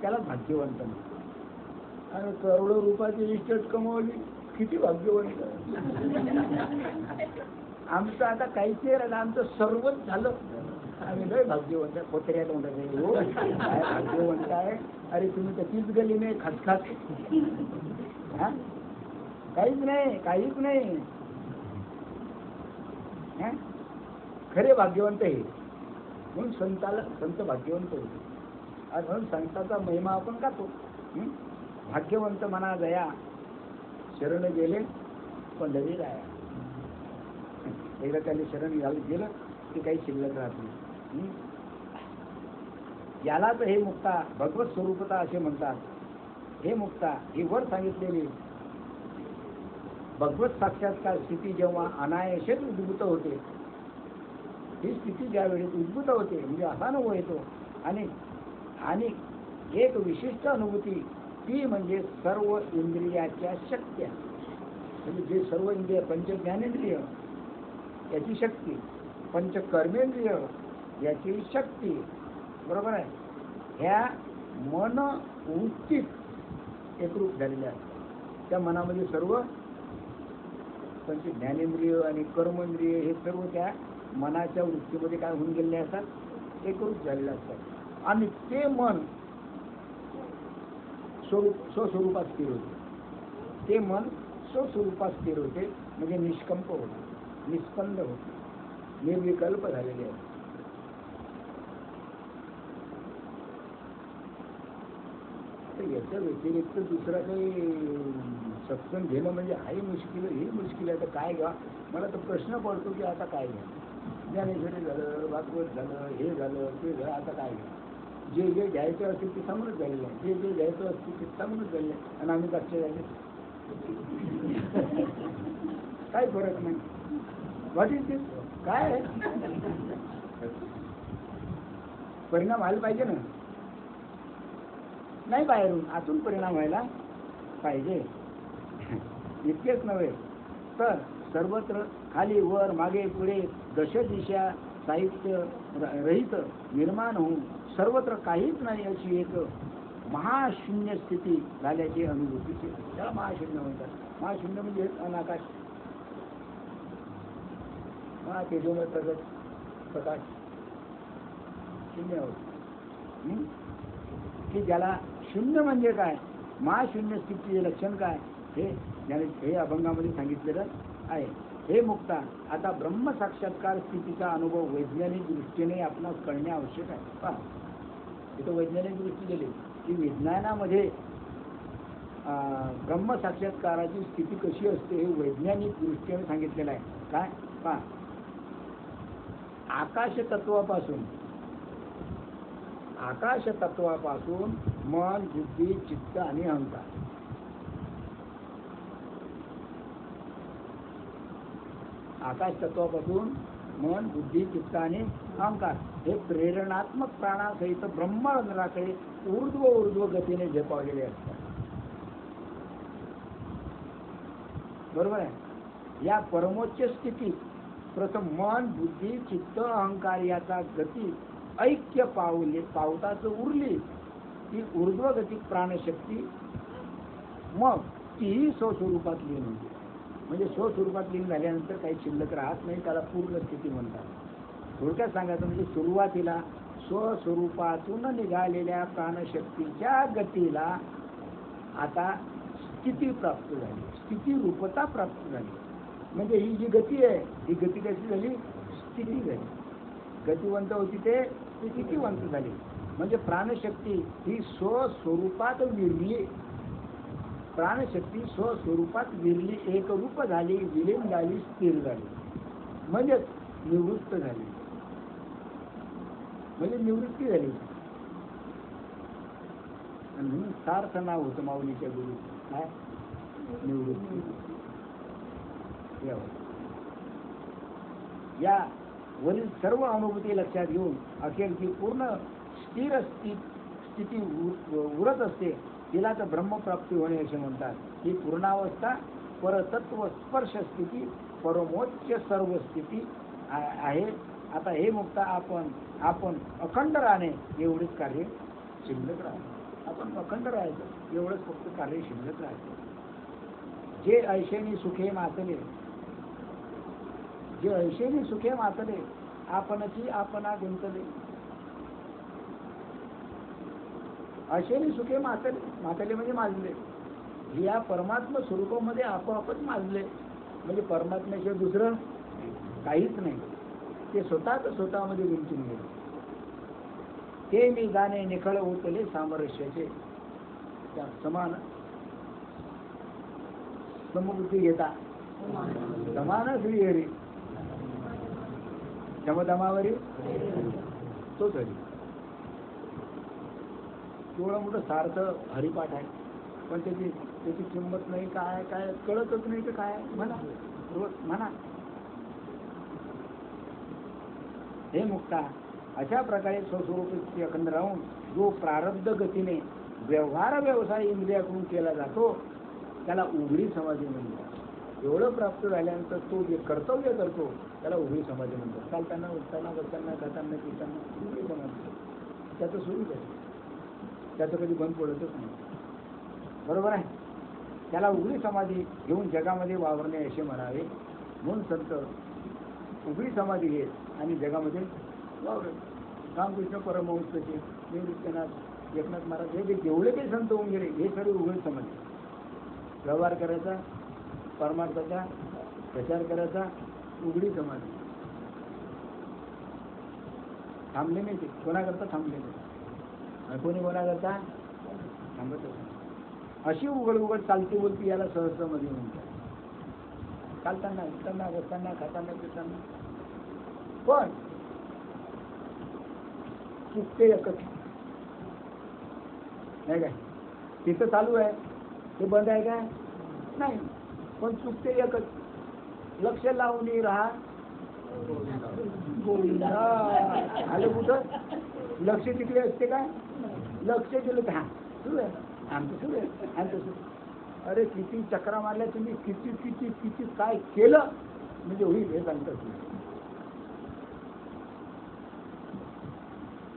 त्याला भाग्यवंत म्हणतात. आणि करोडो रुपयाची इस्टेट कमवली, किती भाग्यवंत. आमचं आता काहीच नाही राहिलं, आमचं सर्वच झालं. आम्ही लय भाग्यवंत. पोतऱ्यात म्हणतात हो काय भाग्यवंत आहे. अरे तुम्ही तर तीच गेली नाही खसखास. हा, काहीच नाही, काहीच नाही. खरे भाग्यवंत हे. म्हणून संत भाग्यवंत होते. आणि म्हणून संतांचा महिमा आपण गातो. भाग्यवंत म्हणा दया, शरण गेले पंढरी राया. एकदा त्याने शरण गेलं की काही शिल्लक राहत नाही. यालाच हे मुक्ता, भगवत स्वरूपता असे म्हणतात. हे मुक्ता ही वर सांगितलेली भगवत साक्षात्कार स्थिती जेव्हा अनायशेच उद्भूत होते, ही स्थिती ज्यावेळी उद्भूत होते म्हणजे असा अनुभव येतो. आणि एक विशिष्ट अनुभूती ती म्हणजे सर्व इंद्रियाच्या शक्त्या. म्हणजे जे सर्व इंद्रिय, पंच ज्ञानेंद्रिय याची शक्ती, पंच कर्मेंद्रिय याची शक्ती, बरोबर आहे, ह्या मन वृत्तीत एकरूप झालेल्या असतात. त्या मनामध्ये सर्व पंच ज्ञानेंद्रिय आणि कर्मेंद्रिय हे सर्व त्या मनाच्या वृत्तीमध्ये काय होऊन गेलेले असतात? एकरूप झालेले असतात. आणि ते मन स्वस्वरूपात स्थिर होते. ते मन स्वस्वरूपात स्थिर होते म्हणजे निष्कंप होते, निस्पंद होते, निर्विकल्प झालेले आहे. याच्या व्यतिरिक्त दुसरा काही सत्संग घेणं म्हणजे हाही मुश्किल, हे मुश्किल आहे. तर काय घ्या? मला तर प्रश्न पडतो की आता काय घ्या? ज्ञानेश्वरी झालं, भागवत झालं, हे झालं, ते झालं, आता काय घ्या? जे जे घ्यायचं असेल ते सांगूनच झालेलं आहे. जे घ्यायचं असतील ते सांगूनच झालेलं आहे. आणि आम्ही कच्चे झाले. काय फरक नाही. व्हॉट इज दिस? काय आहे? परिणाम व्हायला पाहिजे ना. नाही बाहेरून, आतून परिणाम व्हायला पाहिजे. इतकेच नव्हे तर सर्वत्र खाली वर मागे पुढे दश दिशा साहित्य रहित निर्माण होऊन सर्वत्र काहीच नाही अशी एक महाशून्य स्थिती झाल्याची अनुभूती. त्याला महाशून्य म्हणतात. महाशून्य म्हणजे अनाकाश. तेजोमय प्रकाश शून्य होत की ज्याला शून्य म्हणजे काय, महाशून्य स्थितीचे लक्षण काय हे अभंगामध्ये सांगितलेलं आहे. हे मुक्ता, आता ब्रह्म साक्षात्कार स्थितीचा अनुभव वैज्ञानिक दृष्टीने आपणास कळणे आवश्यक आहे. पहा, इथं वैज्ञानिक दृष्टी दिली की विज्ञानामध्ये ब्रह्म साक्षात्काराची स्थिती कशी असते हे वैज्ञानिक दृष्टीने सांगितलेलं आहे. काय? पहा, आकाश तत्वापासून मन, बुद्धी, चित्त आणि अहंकार, आकाश तत्वापासून मन, बुद्धी, चित्त आणि अहंकार हे प्रेरणात्मक प्राणासहित ब्रह्मरंध्राकडे ऊर्ध्व गतीने झेपावलेले असतात. बरोबर आहे. या परमोच्च स्थितीत प्रथम मन, बुद्धी, चित्त, अहंकार याचा गती ऐक्य पावताच उरली ती ऊर्ध्वगती प्राणशक्ती मग तीही स्वस्वरूपात लीन होते. म्हणजे स्वस्वरूपात लीन झाल्यानंतर काही शिल्लक राहत नाही, त्याला पूर्ण स्थिती म्हणतात. थोडक्यात सांगायचं म्हणजे सुरुवातीला स्वस्वरूपातून निघालेल्या प्राणशक्तीच्या गतीला आता स्थिती प्राप्त झाली, स्थिती रूपता प्राप्त झाली. म्हणजे ही जी गती आहे, ही गती कशी झाली? स्थिती झाली. गतिवंत होती ते स्थितिवंत झाली. म्हणजे प्राणशक्ती ही स्वस्वरूपात विरली, प्राणशक्ती स्वस्वरूपात विरली, एकरूप झाली, विलीन झाली, स्थिर झाली, म्हणजे निवृत्त झाली, म्हणजे निवृत्ती झाली. आणि सार्थ नाव होतं माऊलीच्या गुरु काय? निवृत्ती. या वरील सर्व अनुभूती लक्षात घेऊन अखेर जी पूर्ण स्थिर स्थिती उरत असते तिला तर ब्रह्मप्राप्ती होणे असे म्हणतात. ही पूर्णावस्था परतत्व स्पर्श स्थिती परमोच्च सर्व स्थिती आहे. आता हे मुक्ता आपण अखंड राहणे एवढेच कार्य शिल्लक राहते. आपण अखंड राहायचं एवढंच फक्त कार्य शिल्लक राहायचं. जे ऐशेनी सुखे मातले, जे ऐशेनी सुखे मातले, आपणची आपणा गुंतले. ऐशेनी सुखे मातले, मातले म्हणजे माजले. या परमात्मा स्वरूपामध्ये आपोआपच माजले. म्हणजे परमात्म्याशिवाय दुसरं काहीच नाही. ते स्वतःमध्ये गुंतून गेले. ते मी जाणे निखळ होतले सामरस्याचे. त्या समान समबुद्धी घेता समान श्रीहरी जमदमावरी तोच हरी. एवढं मोठं सार्थ हरिपाठ आहे, पण त्याची किंमत नाही. काय काय कळतच नाही. तर काय म्हणा रोज म्हणा. हे मुक्ता अशा प्रकारे स्वस्वरूपी अखंड राहून जो प्रारब्ध गतीने व्यवसाय इंद्रियाकडून केला जातो त्याला उघडी समाधी म्हणतात. एवढं प्राप्त झाल्यानंतर तो जे कर्तव्य करतो त्याला उघडी समाधी म्हणतात. चालताना उठताना बसताना खाताना पिताना उघडी समाधी. त्याचं सुरूच आहे, त्याचं कधी बंद पडतच नाही. बरोबर आहे. त्याला उघडी समाधी घेऊन जगामध्ये वावरणे असे म्हणावे. म्हणून संत उघडी समाधी घेत आणि जगामध्ये वावरत. रामकृष्ण परमहंसचे, निवृत्तीनाथ, एकनाथ महाराज हे जेवढे काही संत होऊन गेले हे सर्व उघडी समाधी. व्यवहार करायचा, परमार्थाचा प्रचार करायचा, उघडी समाधी. थांबले नाही ते. कोणाकरता थांबले नाही. कोणी कोणाकरता थांबत. अशी उघड चालती बोलती याला सहस्रमध्ये म्हणतात. चालताना उठताना बसताना खाताना पिताना. पण चुकते एकच नाही काय. तिथं चालू आहे ते बंद आहे काय नाही. पण चुकते एकच. लक्ष लावून राहा गोविंदा. आलं कुठं लक्ष तिकडे असते काय. लक्ष दिलं तर हा सुरू आहे आमचं सुरू आहे आमचं सुरू. अरे किती चक्रा मारल्या तुम्ही, किती किती किती काय केलं म्हणजे होईल हे सांगतात.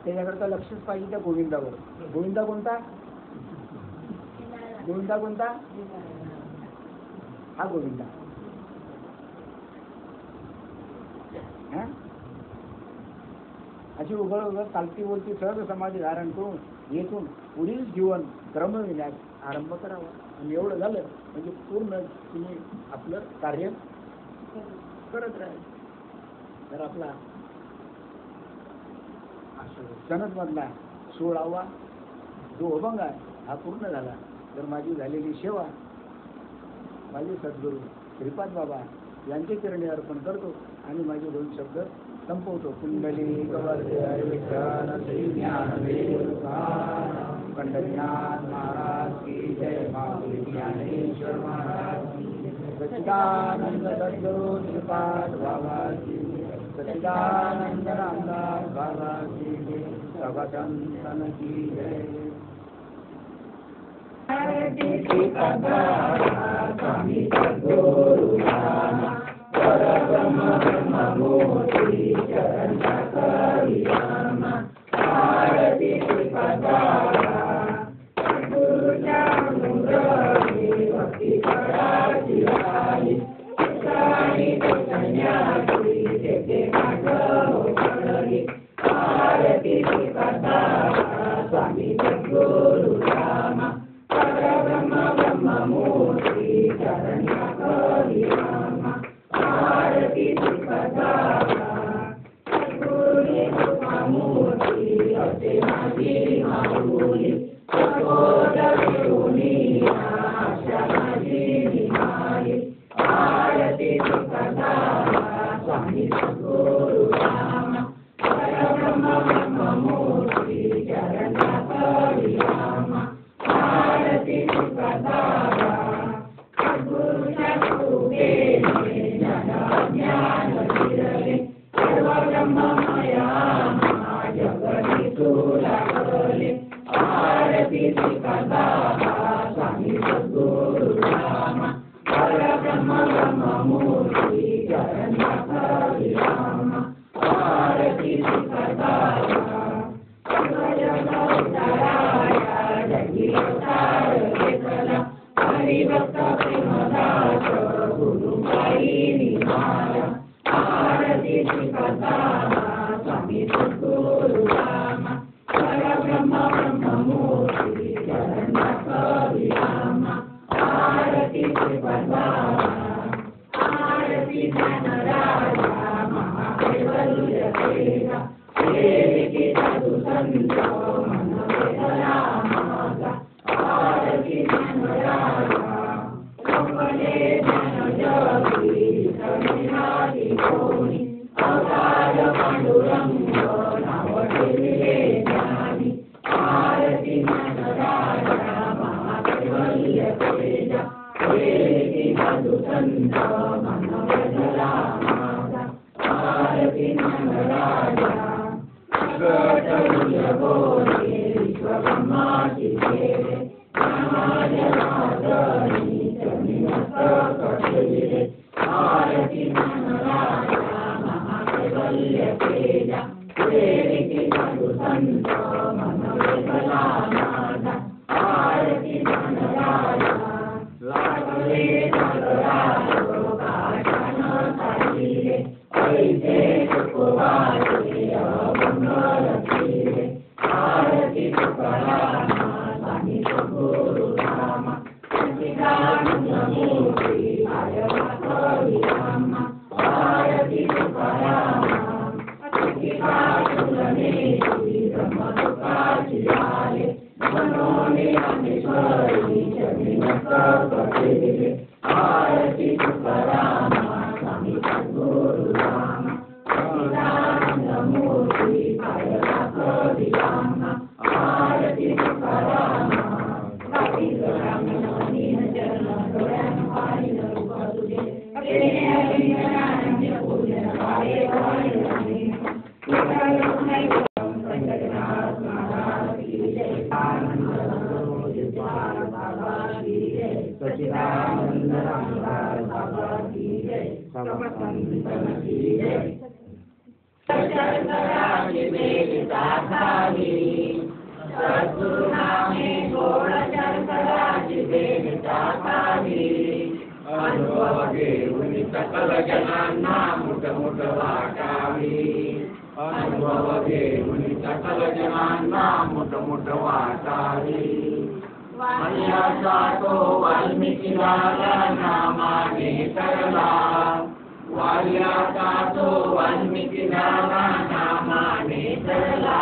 त्याच्याकरता लक्षच पाहिजे त्या गोविंदावर. गोविंदा कोणता? गोविंदा कोणता? हा गोविंदा. अशी उघड चालती बोलती सहज समाधी धारण करून येथून पुढील जीवन क्रमविण्यास आरंभ करावा. आणि एवढं झालं म्हणजे पूर्ण तुम्ही आपलं कार्य करत राहाल. तर आपला सनद मधला 16वा जो अभंग आहे हा पूर्ण झाला. तर माझी झालेली सेवा माझे सद्गुरू श्रीपाद बाबा यांचे चरणी अर्पण करतो आणि माझे 2 शब्द संपवतो. कुंडली पंढरीनाथ महाराज की जय. माऊली ज्ञानेश्वर महाराज की. सच्चिदानंद सद्गुरू श्रीपाद बाबा की. सच्चिदानंद रामदास बाबा की. सभाचंदन की जय. स्वामी सद्गुरु परब्रह्म ब्रह्ममूर्ति चरण करी आरती श्रीपाद सद्गुरुच्या मुरली सद्गुरू लागले आरतीची कथा स्वामी सद्गुरू रामा परब्रह्म ब्रह्ममूर्ती जगन्नाथ विराम आरतीची कथा हरिभक्त प्रेमदास गुरुबाई निवाला आरतीची कथा स्वामी सद्गुरू रामा परब्रह्म ब्रह्ममूर्ती जगन्नाथ विराम आरतीची कथा आरती ज्ञानराजा महाकैवल्य तेजा देविकी साधू संत मन वेदना माझा आरती ज्ञानराजा कमले ज्ञानजगी समिनादी कोणी अवतार पांडुरंग नाव ठेविले ज्ञानी आरती ज्ञानराजा महाकैवल्य तेजा देविकी साधू संत मन वेदना माझा आरती ज्ञानराजा जगतुल्य बोले विश्वब्रह्माची देवे नामाजनादरी चरणमस्तक ठेविले आरती ज्ञानराजा महाकैवल्य तेजा देविकी साधू संत मन वेदना माझा आरती ज्ञानराजा लागले नागराज काशान साजिले ऐसे तुकोबाचे अमंगल केले आरती तुकाराम स्वामी सद्गुरू रामा सच्चिदानंद मूर्ती आर्यनाथ विराम आरती तुकाराम सच्चिदानंदनेश्वरी ब्रह्मसुखाची आले मनोने रामेश्वरी चरणमस्तक ठेविले आरती तुकाराम स्वामी सद्गुरू रामा सच्चिदानंद मूर्ती आर्यनाथ विराम आरती तुकाराम सच्चिदानंद रामदास बाबा की जय सद्गुरु नामे गोड शंकराची देवता खाली अनुभव घेऊन सकल जनांना मुठ मुठ वाटावी अनुभव घेऊन सकल जनांना मुठ मुठ वाटावी वाल्याचा तो वाल्मिकी झाला नामाने तरला वाल्याचा तो वाल्मिकी झाला नामाने तरला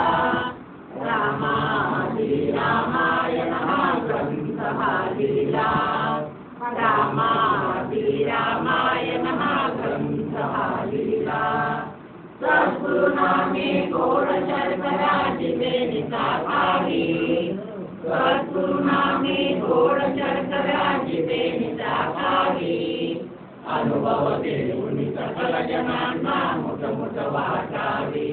रामादी रामायण हा ग्रंथ हालिला रामादी रामायण हा ग्रंथ हालिला सद्गुरु नामे गोड शर्कराची देविता खाली सद्गुरु नामे गोड शर्कराची देविता खाली अनुभव देऊन सकल जनांना मुठ मुठ वाटावी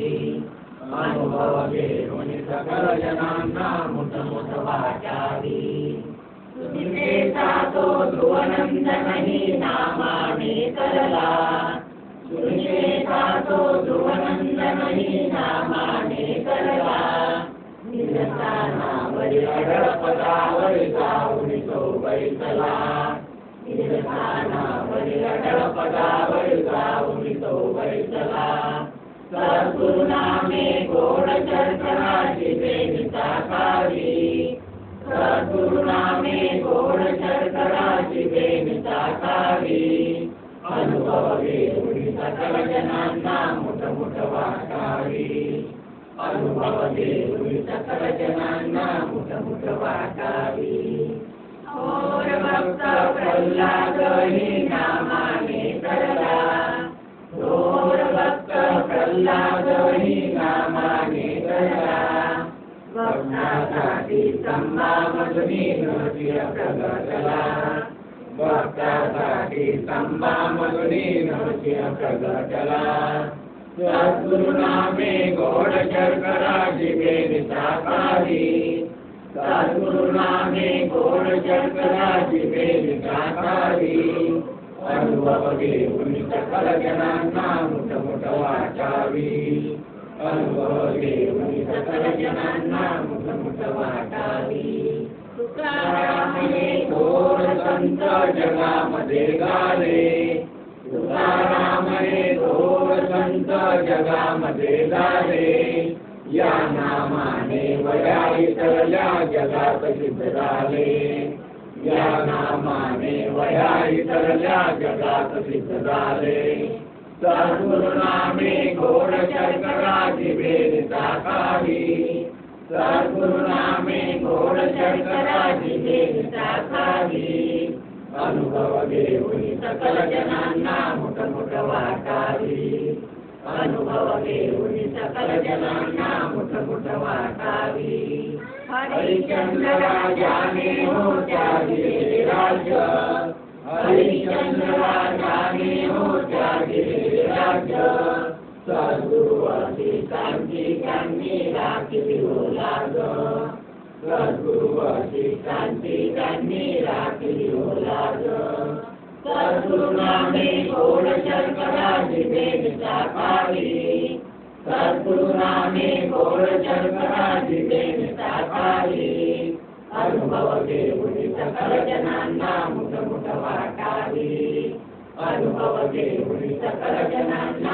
अनुभव घेऊन सकल जनांना मुठ मुठ वाटावी सुनीतेचा तो ध्रुवनंदनही नामाने तरला सुनीतेचा तो ध्रुवनंदनही नामाने तरला निरसानावरी अडळपदावर जाऊन तो बैसला निरसानावरी अडळपदावर जाऊन तो बैसला सद्गुरु नामे गोड शर्कराची देविता खाली सद्गुरु नामे गोड शर्कराची देविता खाली अनुभव घेऊन सकल जनांना मुठ मुठ वाटावी अनुभव घेऊन सकल जनांना मुठ मुठ वाटावी और भक्त प्रल्हाद ही नामाने तरला और भक्त प्रल्हाद ही नामाने तरला भक्तासाठी संभामधुनी नृत्य प्रगटला भक्तासाठी संभामधुनी नृत्य प्रगटला सद्गुरुनामे गोड शर्करा जिभे निसाकारी सद्गुरुनामे गोड शर्करा जिभे निसाकारी अनुभव घेऊन सकल जनांना मुठमुठ वाटावी अनुभव घेऊन सकल जनांना मुठमुठ वाटावी तुकारामने थोर संत जगामध्ये गाले तुकारामने थोर संत जगामध्ये झाले या नामाने वया इतरल्या जगात सिद्ध झाले या नामाने वया इतरल्या जगात सिद्ध झाले सद्गुरुनामे गोड शर्करा जिभे निसाकारी सद्गुरुनामे गोड शर्करा जिभे निसाकारी अनुभव घेऊन सकल जनांना मुठमुठ वाटावी अनुभव घेऊन सकल जनांना मुठमुठ वाटावी हरिश्चंद्र राजाने होत्या दिले राज्य हरिश्चंद्र राजाने होत्या दिले राज्य सद्गुरु वशिष्ठांची त्यांनी राखली हो लाज सद्गुरु वशिष्ठांची त्यांनी राखली हो लाज सद्गुरुनामे गोड शर्करा जिभे निसाकारी सद्गुरुनामे गोड शर्करा जिभे निसाकारी अनुभव घेऊन सकल जनांना मुठमुठ वाटावी अनुभव घेऊन सकल जनांना